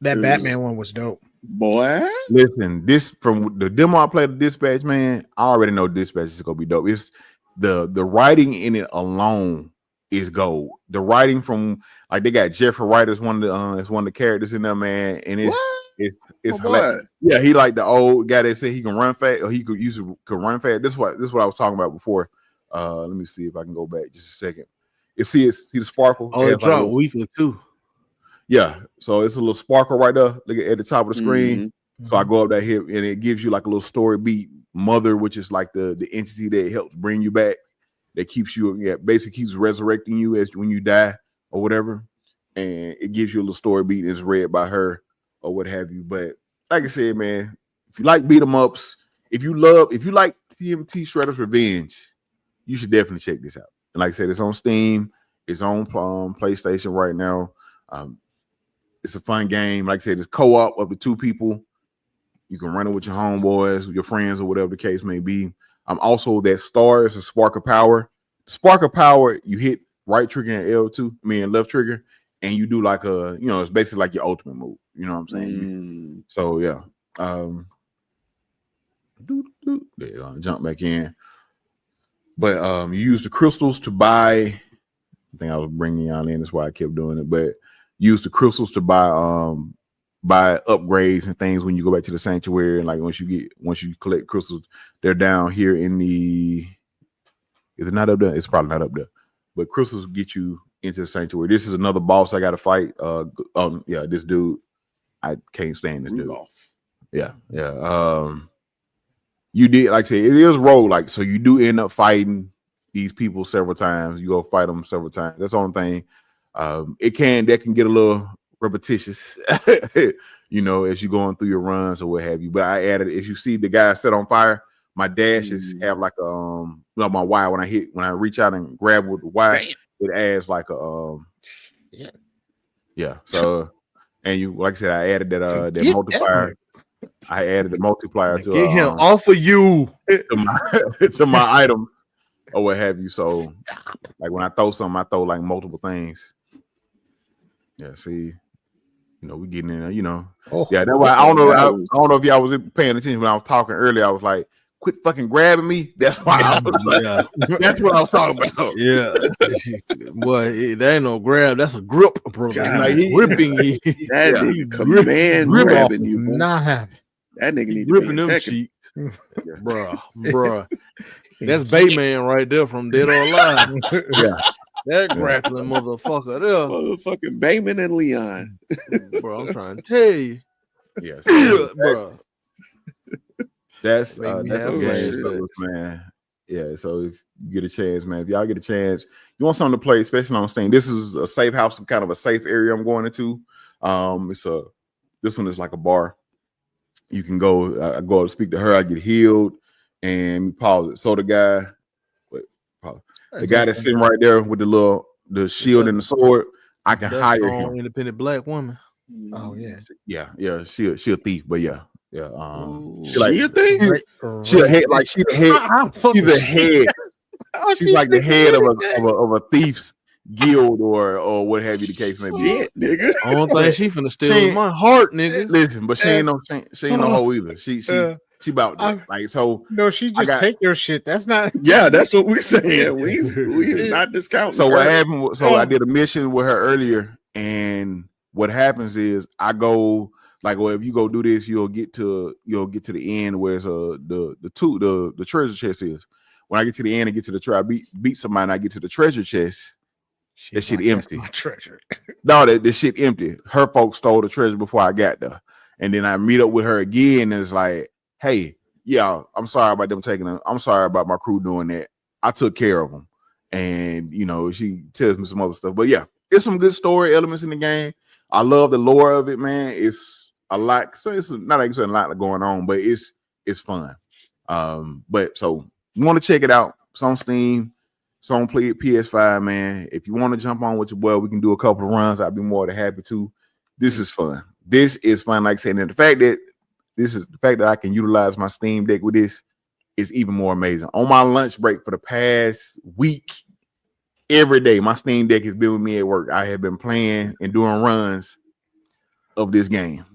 That Batman one was dope. Boy, listen, this from the demo I played, the Dispatch, man, I already know Dispatch is gonna be dope. It's the writing in it alone is gold. The writing from like they got Jeffrey Wright as one of the characters in there, man, and it's hilarious. Yeah, he like the old guy that said he can run fast or he could run fast. This is what I was talking about before. Let me see if I can go back just a second. See the sparkle. Oh, it dropped weekly too. Yeah, so it's a little sparkle right there. Look at the top of the screen. Mm-hmm. So I go up that here, and it gives you like a little story beat. Mother, which is like the entity that helps bring you back, that keeps you, basically keeps resurrecting you as when you die or whatever. And it gives you a little story beat. And it's read by her or what have you. But like I said, man, if you like beat 'em ups, if you like TMT Shredder's Revenge, you should definitely check this out. And like I said, it's on Steam, it's on PlayStation right now. It's a fun game. Like I said, it's co-op up to 2 people. You can run it with your homeboys, your friends, or whatever the case may be. Also that star is a spark of power. Spark of power, you hit right trigger and L2, and left trigger, and you do like it's basically like your ultimate move. You know what I'm saying? So yeah. Jump back in. But you use the crystals to buy. I think I was bringing y'all in. That's why I kept doing it. But use the crystals to buy upgrades and things when you go back to the sanctuary. And like once you collect crystals, they're down here in the. Is it not up there? It's probably not up there. But crystals get you into the sanctuary. This is another boss I got to fight. This dude, I can't stand this Rudolph. dude. Yeah. You did, like I said, it is roguelike, so you do end up fighting these people several times. You go fight them several times. That's the only thing. That can get a little repetitious, as you're going through your runs or what have you. But I added, as you see the guy set on fire, my dashes have like my Y when I reach out and grab with the Y, it adds like a So, and you, like I said, I added that multiplier. I added the multiplier to get him off of you to my items or what have you. So, like when I throw something, I throw like multiple things. Yeah, see, we getting in there. That's why I don't know if y'all was paying attention when I was talking earlier. I was like, quit fucking grabbing me. That's why I was like, Yeah, that's what I was talking about. yeah. Boy, that ain't no grab. That's a grip, brother. God, like he Gripping you. That Yeah. nigga command Rudolph grabbing is you. Boy. not happy. That nigga need to be Gripping in them Tekken. cheeks. Bruh. That's Bayman right there from Dead or Alive. Yeah. That grappling motherfucker there. Motherfucking Bayman and Leon. Bro, I'm trying to tell you. Yes. Bro. That's Make me that's have the game, flashbacks. fellas, man. Yeah, so if you get a chance, man, if y'all get a chance, you want something to play, especially on Steam. This is a safe house, kind of a safe area I'm going into. This one is like a bar. You can go, I go to speak to her, I get healed, and we pause it. So the guy that's sitting right there with the shield and the sword, I can That's hire strong, him. independent black woman. Oh yeah. Yeah, she a thief, but yeah. Ooh. She like She a thing? she a head, like she the head. She's a head. She's like the head of a thief's guild or what have you the case may be. Shit, nigga. I don't think she finna steal She- my heart, nigga. Listen, but she ain't no hoe either. She about that. Like so. No, she just take your shit. That's not. Yeah, that's what we saying. We is not discounting. So what her. happened? So I did a mission with her earlier, and what happens is I go like, well, if you go do this, you'll get to the end where it's the treasure chest is. When I get to the end and get to the I beat somebody, and I get to the treasure chest. That shit empty. Treasure. No, that shit empty. Her folks stole the treasure before I got there, and then I meet up with her again, and it's like, hey, yeah, I'm sorry about them taking them. I'm sorry about my crew doing that. I took care of them, and she tells me some other stuff. But yeah, there's some good story elements in the game. I love the lore of it, man. It's a lot. So it's not like it's a lot going on, but it's fun. But so you want to check it out? It's on Steam. It's on PS5, man. If you want to jump on with your boy, we can do a couple of runs. I'd be more than happy to. This is fun. This is fun. Like I said, and the fact that I can utilize my Steam Deck with this is even more amazing. On my lunch break for the past week, every day, my Steam Deck has been with me at work. I have been playing and doing runs of this game.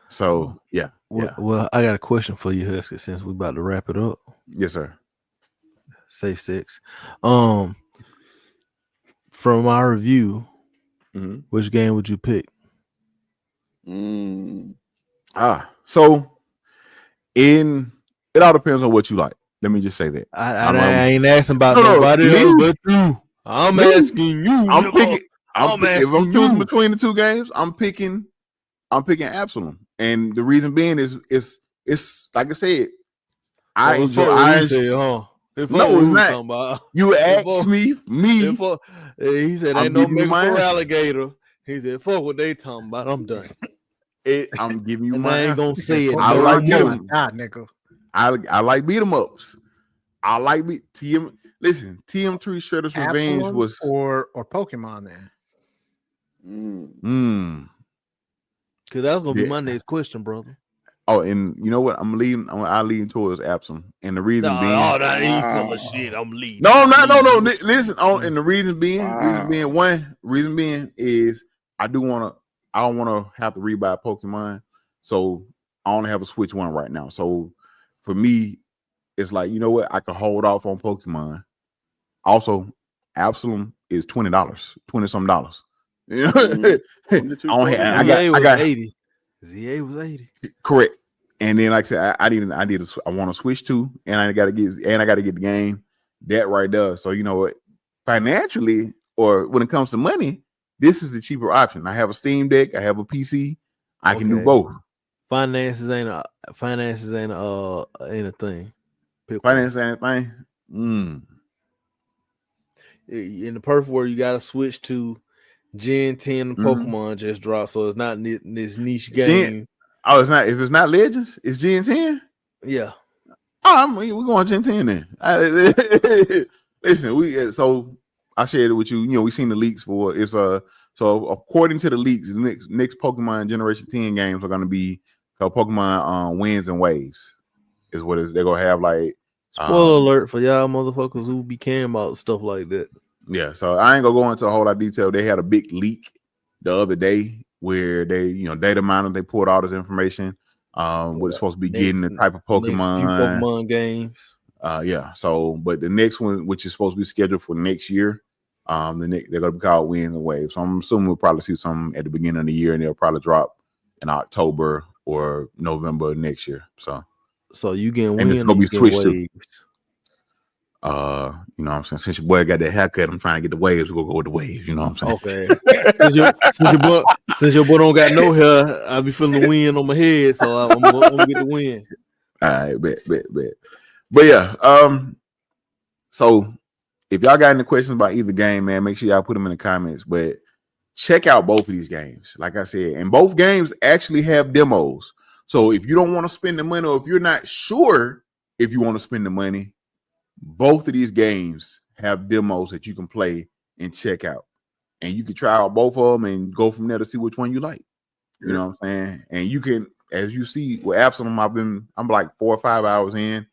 So yeah. Well, I got a question for you, Husky, since we're about to wrap it up. Yes, sir. Safe sex. From our review, which game would you pick? So it all depends on what you like. Let me just say that. I ain't asking about nobody else but you. I'm asking you. I'm picking. If I'm choosing between the two games, I'm picking Absolum, and the reason being is it's like I said. I enjoy. No, it's not. You asked me. He said, "Ain't no make for alligator." He said, "Fuck what they talking about. I'm done." I'm giving you and my. I ain't gonna say it. I like them. Nigga. I like beat 'em ups. I like TM. Listen, TM3 Shredder's Revenge was or Pokemon then. Because that's gonna be my next question, brother. Oh, and you know what? I'm leaning towards Absolum, and the reason being, that ain't full of shit. I'm leaving. No, I'm not. No. Listen, and the reason being is I don't want to have to rebuy Pokemon, so I only have a Switch one right now. So for me, it's like, you know what? I can hold off on Pokemon. Also, Absolum is $20. You know, I got 80. ZA was 80. Correct. And then, like I said, I want to switch to, and I got to get the game. That right there. So you know what? Financially, or when it comes to money, this is the cheaper option. I have a Steam Deck. I have a PC. I can do both. Finances ain't a thing. Finance ain't a thing. In the perfect world, you got to switch to Gen 10 Pokemon just dropped, so it's not this niche game. It's not. If it's not Legends, it's Gen 10. Yeah. We're going Gen 10 then. Listen, so I shared it with you. You know, we seen the leaks for it's so according to the leaks, the next Pokemon Generation 10 games are going to be called Pokemon Winds and Waves. Is what they're gonna have like. Spoiler alert for y'all motherfuckers who be caring about stuff like that. Yeah, so I ain't gonna go into a whole lot of detail. They had a big leak the other day where they, data miners, they pulled all this information. what it's supposed to be getting, the type of Next few Pokemon. Pokemon games. Yeah. So, but the next one, which is supposed to be scheduled for next year, they're gonna be called Winds and Waves. So I'm assuming we'll probably see some at the beginning of the year, and they'll probably drop in October or November next year. So you getting and Winds, it's gonna or be you getting switched to Waves? You know what I'm saying? Since your boy got that haircut, I'm trying to get the waves. We'll go with the waves. You know what I'm saying? Okay. since your boy don't got no hair, I be feeling the wind on my head, so I'm gonna get the wind. All right, bet. But yeah, so if y'all got any questions about either game, man, make sure y'all put them in the comments. But check out both of these games. Like I said, and both games actually have demos. So if you don't want to spend the money, or if you're not sure if you want to spend the money, both of these games have demos that you can play and check out. And you can try out both of them and go from there to see which one you like. You know what I'm saying? And you can, as you see with Absolum, I'm like 4 or 5 hours in,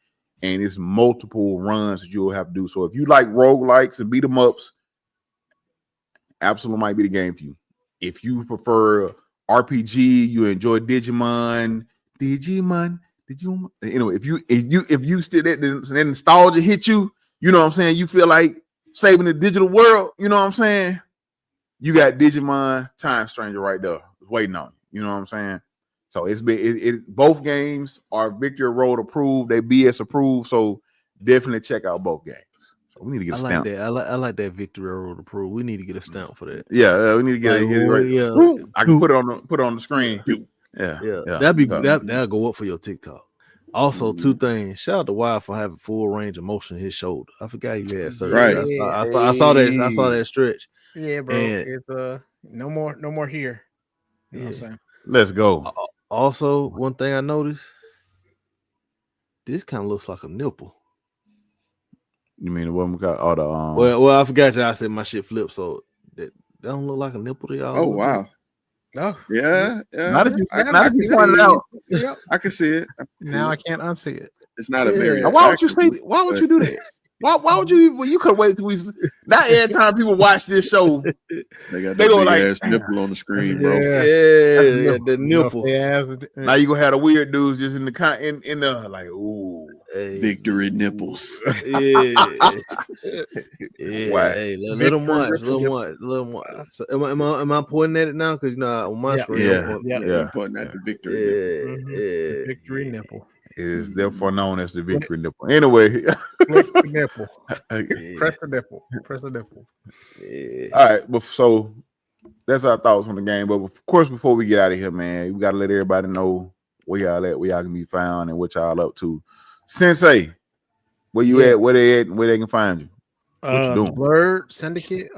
and it's multiple runs that you'll have to do. So if you like roguelikes and beat 'em ups, Absolum might be the game for you. If you prefer RPG, you enjoy Digimon. Anyway, if you still that nostalgia hit you, you know what I'm saying? You feel like saving the digital world, you know what I'm saying? You got Digimon Time Stranger right there waiting on you. You know what I'm saying? So both games are Victory Road approved, they BS approved. So definitely check out both games. So we need to get a stamp. I like that Victory Road approved. We need to get a stamp for that. Yeah, we need to get it right. Yeah. I can put it on the screen. Yeah. That'll go up for your TikTok. Also, two things. Shout out to Wild for having full range of motion in his shoulder. I forgot he had surgery. Right. I saw that stretch. Yeah, bro. And it's no more here. You know what I'm saying? Let's go. Also, one thing I noticed, this kind of looks like a nipple. You mean the one we got all the Well, I forgot you. I said my shit flipped, so that don't look like a nipple to y'all. Oh wow. Oh Yeah. Not if you point it out. Yep. I can see it. Now I can't unsee it. It's not a very. Why would you say? Why would you do that? Why would you? Well, you could wait till we. Not every time people watch this show, they got they go like ass nipple on the screen, bro. Yeah, the nipple. Now you gonna have the weird dudes just in the like, ooh, Victory nipples. Yeah. Wow. Hey, little much. So am I pointing at it now? Because on my screen, I'm pointing at the victory nipple. The victory nipple. It is therefore known as the victory nipple. Anyway, press the nipple. Press the nipple. Yeah. All right, but so that's our thoughts on the game. But of course, before we get out of here, man, we gotta let everybody know where y'all at, where y'all can be found, and what y'all up to. Sensei, where you at? Where they at? And where they can find you? What you doing? Blurred Syndicate.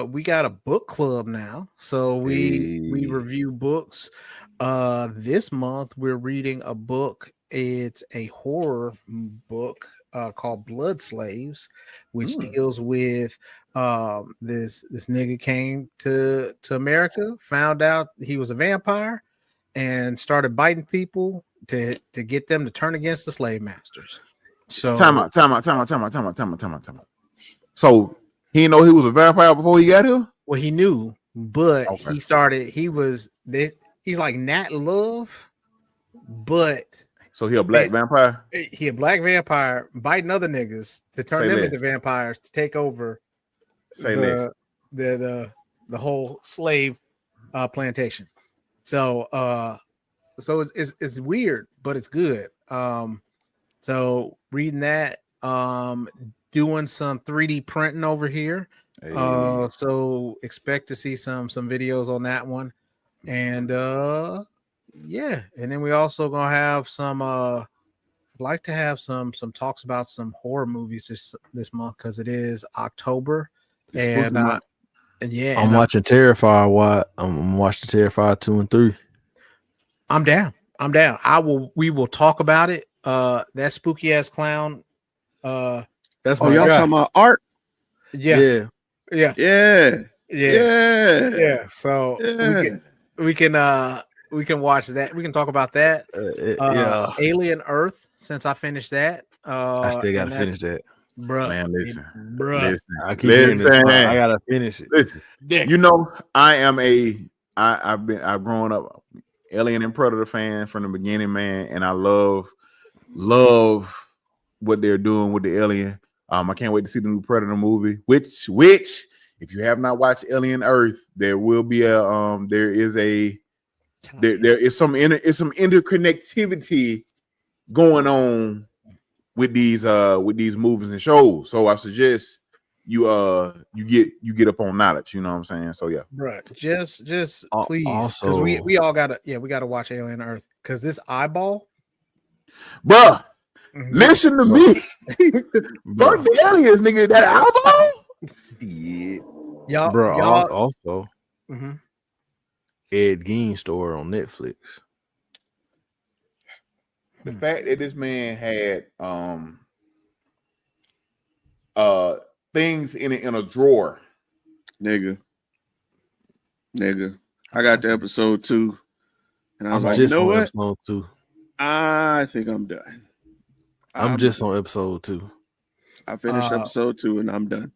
We got a book club now, so we review books. This month we're reading a book. It's a horror book called Blood Slaves, which deals with this nigga came to America, found out he was a vampire, and started biting people to get them to turn against the slave masters. So time out. So he didn't know he was a vampire before he got here? Well, he knew, but he's like Nat Love, but so he a black vampire? He a black vampire biting other niggas to turn them into vampires to take over the whole slave plantation. So it's weird, but it's good. So reading that, doing some 3D printing over here. So expect to see some videos on that one. And and then we also gonna have some like to have some talks about some horror movies this month because it is October. I'm watching Terrifier. I'm watching Terrifier 2 and 3. I'm down. We will talk about it. That spooky ass clown. That's y'all talking about art? Yeah. So we can watch that. We can talk about that. Alien Earth. Since I finished that, I still gotta finish that, bro. Man, listen. I keep hearing this, I gotta finish it. Listen, you know, I've grown up Alien and Predator fan from the beginning, man, and I love what they're doing with the Alien. I can't wait to see the new Predator movie. Which, if you have not watched Alien Earth, there will be a there is some interconnectivity going on with these movies and shows. So I suggest you get up on knowledge. You know what I'm saying? So yeah, Right. Just please, because Also, we all gotta watch Alien Earth because this eyeball. bruh. Mhm. Listen to me. Fuck the aliens, nigga. That eyeball. yeah, bro. Y'all. Also, Mhm. Ed Gein story on Netflix. The fact that this man had things in a drawer, nigga. I got to episode 2, and I was like, just you know what? Episode 2. I think I'm done. I'm just on episode 2. I finished episode 2 and I'm done.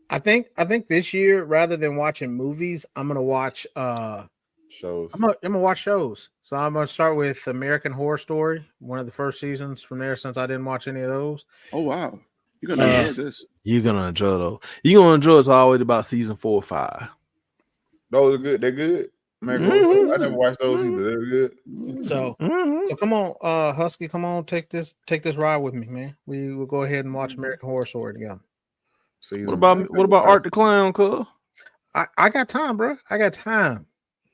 I think this year, rather than watching movies, I'm gonna watch shows. I'm gonna watch shows. So I'm gonna start with American Horror Story, one of the first seasons from there, since I didn't watch any of those. Oh wow, you're gonna enjoy this. You're gonna enjoy those. You're gonna enjoy it all the way to about season 4 or 5. Those are good. They're good. American Horror Story. I never watched those either. They're good. So come on, Husky, come on, take this ride with me, man. We will go ahead and watch American Horror Story together. What about Art the Clown, cuz? I got time, bro. I got time.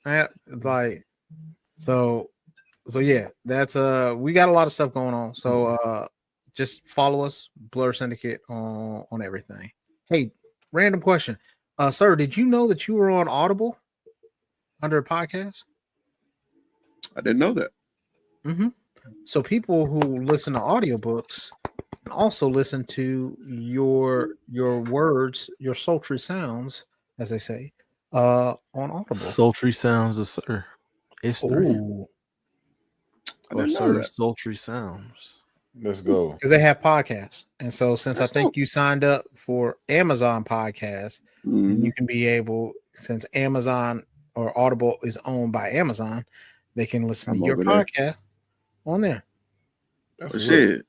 It's like so yeah, that's we got a lot of stuff going on. So just follow us, Blur Syndicate, on everything. Hey, random question. Sir, did you know that you were on Audible under a podcast? I didn't know that. Mm-hmm. So people who listen to audiobooks can also listen to your words, your sultry sounds, as they say, on Audible. Sultry sounds of Sir. It's Ooh. Or Sir's sultry sounds. Let's go. Because they have podcasts. And so since I think you signed up for Amazon Podcasts, and you can be able, since Amazon or Audible is owned by Amazon, they can listen to your podcast on there. Oh, shit.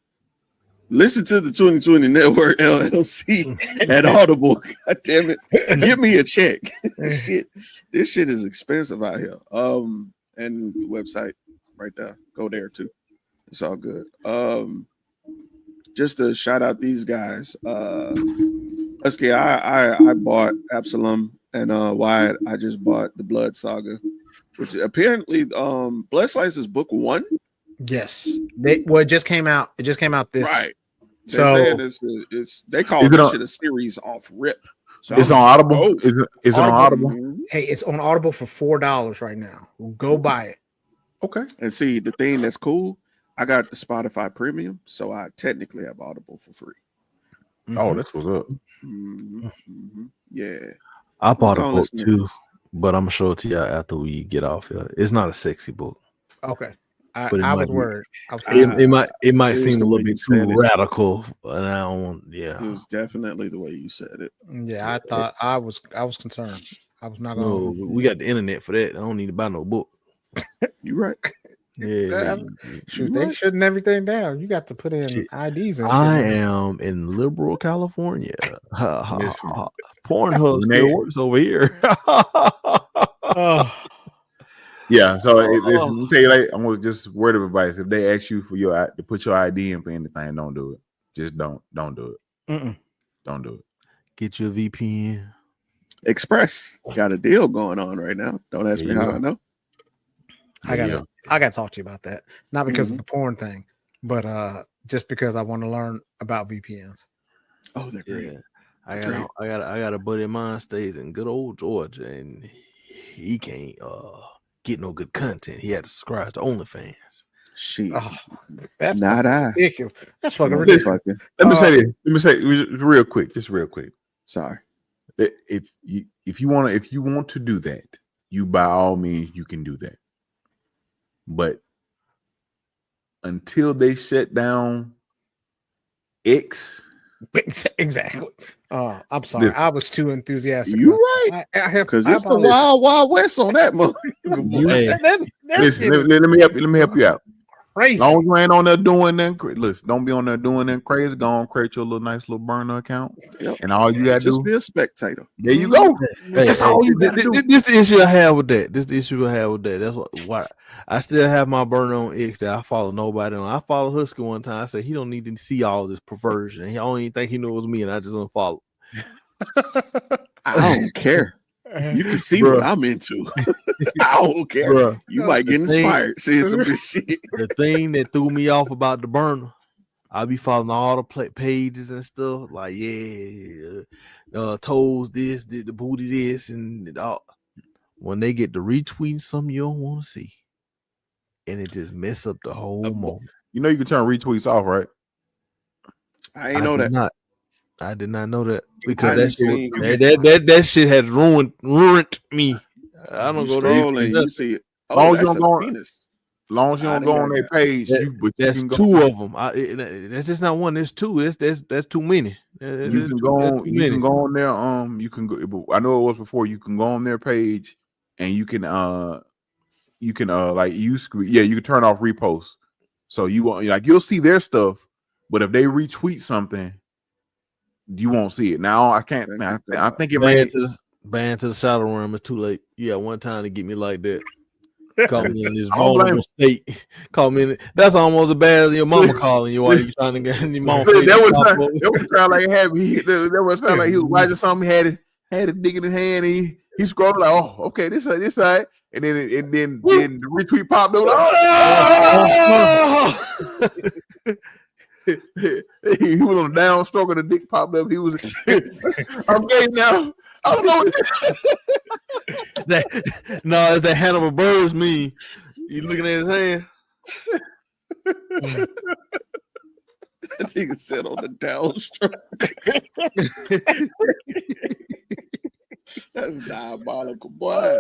Listen to the 2020 Network LLC at Audible. God damn it. Give me a check. This shit is expensive out here. And the website right there. Go there too. It's all good. Just to shout out these guys. Husky, I bought Absolum, and Wyatt, I just bought the Blood Saga, which apparently Blood Slice is book 1. Yes, it just came out. It just came out this. Right. So they call this shit a series off rip. So it's on Audible. Oh, is it on Audible? Hey, it's on Audible for $4 right now. Go buy it. Okay. And see, the thing that's cool, I got the Spotify Premium, so I technically have Audible for free. Mm-hmm. Oh, that's what's up. Yeah, I bought a book too, but I'm gonna show it to you after we get off here. It's not a sexy book. Okay. I was worried. It might seem a little bit too radical, and I don't want. Yeah, it was definitely the way you said it. Yeah, I thought I was concerned. I was not going. No, we got the internet for that. I don't need to buy no book. You right? Yeah, shoot, they shutting everything down. You got to put in IDs and shit. I am in liberal California. Pornhub still works over here. Yeah, so I'm tell you, like, I'm gonna just word of advice: if they ask you for to put your ID in for anything, don't do it. Just don't do it. Don't do it. Get your VPN. Express got a deal going on right now. Don't ask me how I know. I gotta talk to you about that. Not because of the porn thing, but just because I want to learn about VPNs. Oh, they're great. Yeah. I got a buddy of mine stays in good old Georgia, and he can't get no good content. He had to subscribe to OnlyFans. Shit. That's not ridiculous. That's fucking ridiculous. Let me say this. Let me say real quick. Sorry. If you want to do that, you by all means you can do that. But until they shut down X, Exactly. I'm sorry. I was too enthusiastic. You right? Because it's the wild, wild west on that mother. Listen, let me help you out. Crazy. Long as you ain't on there doing that, listen, don't be on there doing that crazy. Go on, create your little nice little burner account, and all you gotta just do, be a spectator. There you go. That's all you gotta do. This the issue I have with that. That's why I still have my burner on X that I follow nobody on. I follow Husky one time. I said he don't need to see all this perversion. He only think he knew it was me, and I just unfollow. I don't care. You can see what I'm into. I don't care. Bruh, you might get inspired seeing some of this shit. The thing that threw me off about the burner, I be following all the pages and stuff. Like, toes this, the booty this, and all. When they get to retweet something you don't want to see, and it just mess up the whole moment. You know you can turn retweets off, right? I ain't know that. I did not know that because that shit has ruined me. I don't go there. You see it. Long as you don't go penis. Long as you don't go on their page, that's two of them. That's just not one. There's two. That's too many. You can go on. You can go on there. You can go. I know it was before. You can go on their page, and you can you can turn off reposts. So you won't you'll see their stuff, but if they retweet something, you won't see it. Now I can't. I think it ban to the shadow realm. It's too late. Yeah, one time to get me like that. Call me in this vulnerable state. Call me in. That's almost as bad as your mama calling you while you trying to get your mama. That was sound like happy. That was sound like he was watching something. Had a dick in his hand. He scrolled like, oh, okay, this side, and then the retweet popped up. He was on the downstroke and the dick popped up. He was I'm gay now. I don't know it's that Hannibal Buress meme. You looking at his hand? That nigga said on the downstroke. That's diabolical, boy.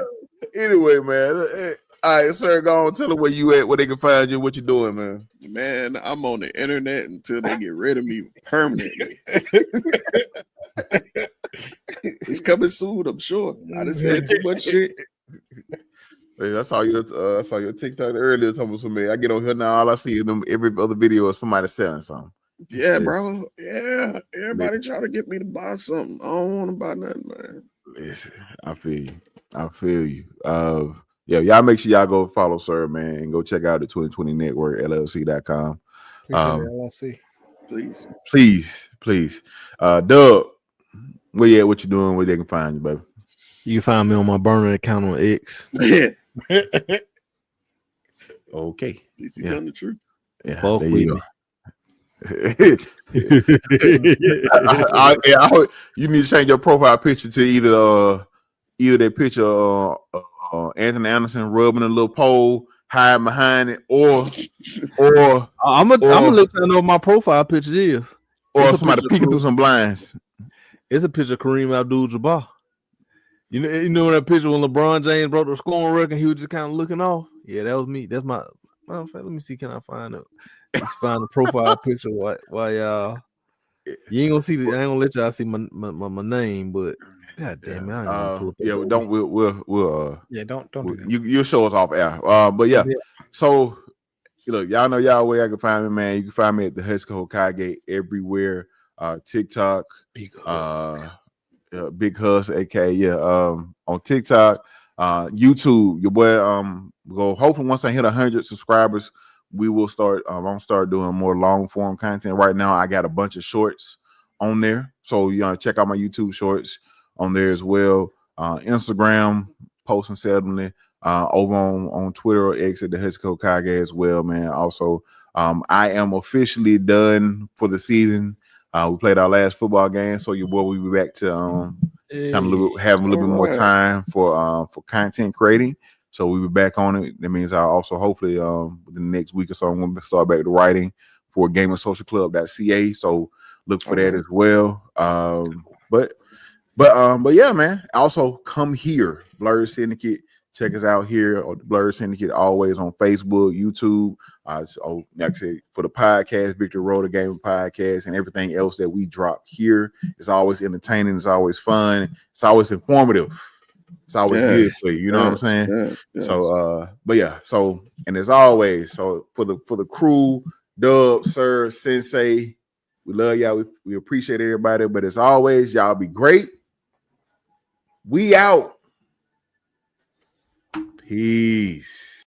Anyway, man. All right, sir, go on. Tell them where you at, where they can find you, what you doing, man. Man, I'm on the internet until they get rid of me permanently. It's coming soon, I'm sure. I just said too much shit. Hey, I saw your TikTok earlier talking to me. I get on here now, all I see is every other video of somebody selling something. Yeah, bro. Yeah, everybody trying to get me to buy something. I don't want to buy nothing, man. Listen, I feel you. Yeah, y'all make sure y'all go follow Sir, man, and go check out the 2020 Network, LLC.com. LLC. Please. Doug, where you at? What you doing? Where they can find you, baby? You can find me on my burner account on X. Okay. At least he's telling the truth. Yeah, both there you go. You need to change your profile picture to either that picture Anthony Anderson rubbing a little pole, hiding behind it, or I'm gonna let you know what my profile picture is, or somebody peeking through some blinds. It's a picture of Kareem Abdul-Jabbar. You know that picture when LeBron James broke the scoring record, he was just kind of looking off. Yeah, that was me. That's my. Let me see. Can I find it? Let's find the profile picture. Why y'all? You ain't gonna see. I ain't gonna let y'all see my name, but. God damn it! Don't do that. You you'll show us off air. But yeah. So look, y'all know y'all where I can find me, man. You can find me at the Husky Hokage everywhere. TikTok, Big Hus, aka on TikTok, YouTube. Your boy go. Hopefully, once I hit 100 subscribers, we will start. I'm gonna start doing more long form content. Right now, I got a bunch of shorts on there, so check out my YouTube shorts on there as well. Instagram, posting seldomly. Over on Twitter or X at the Husky Hokage as well, man. Also, I am officially done for the season. We played our last football game, so your boy will be back to have a little bit more time for content creating. So we'll be back on it. That means I also hopefully within the next week or so I'm going to start back to writing for GamersSocialClub.ca. So look for that as well. But yeah, man. Also come here, Blurred Syndicate Check us out here on the Blurred Syndicate, always on Facebook, YouTube. So, like I said, for the podcast, Victor Road, the Gaming Podcast, and everything else that we drop here. It's always entertaining. It's always fun. It's always informative. It's always good for you. You know what I'm saying? So, but yeah. So, and as always, so for the crew, Dub, Sir, Sensei, we love y'all. We appreciate everybody. But as always, y'all be great. We out. Peace.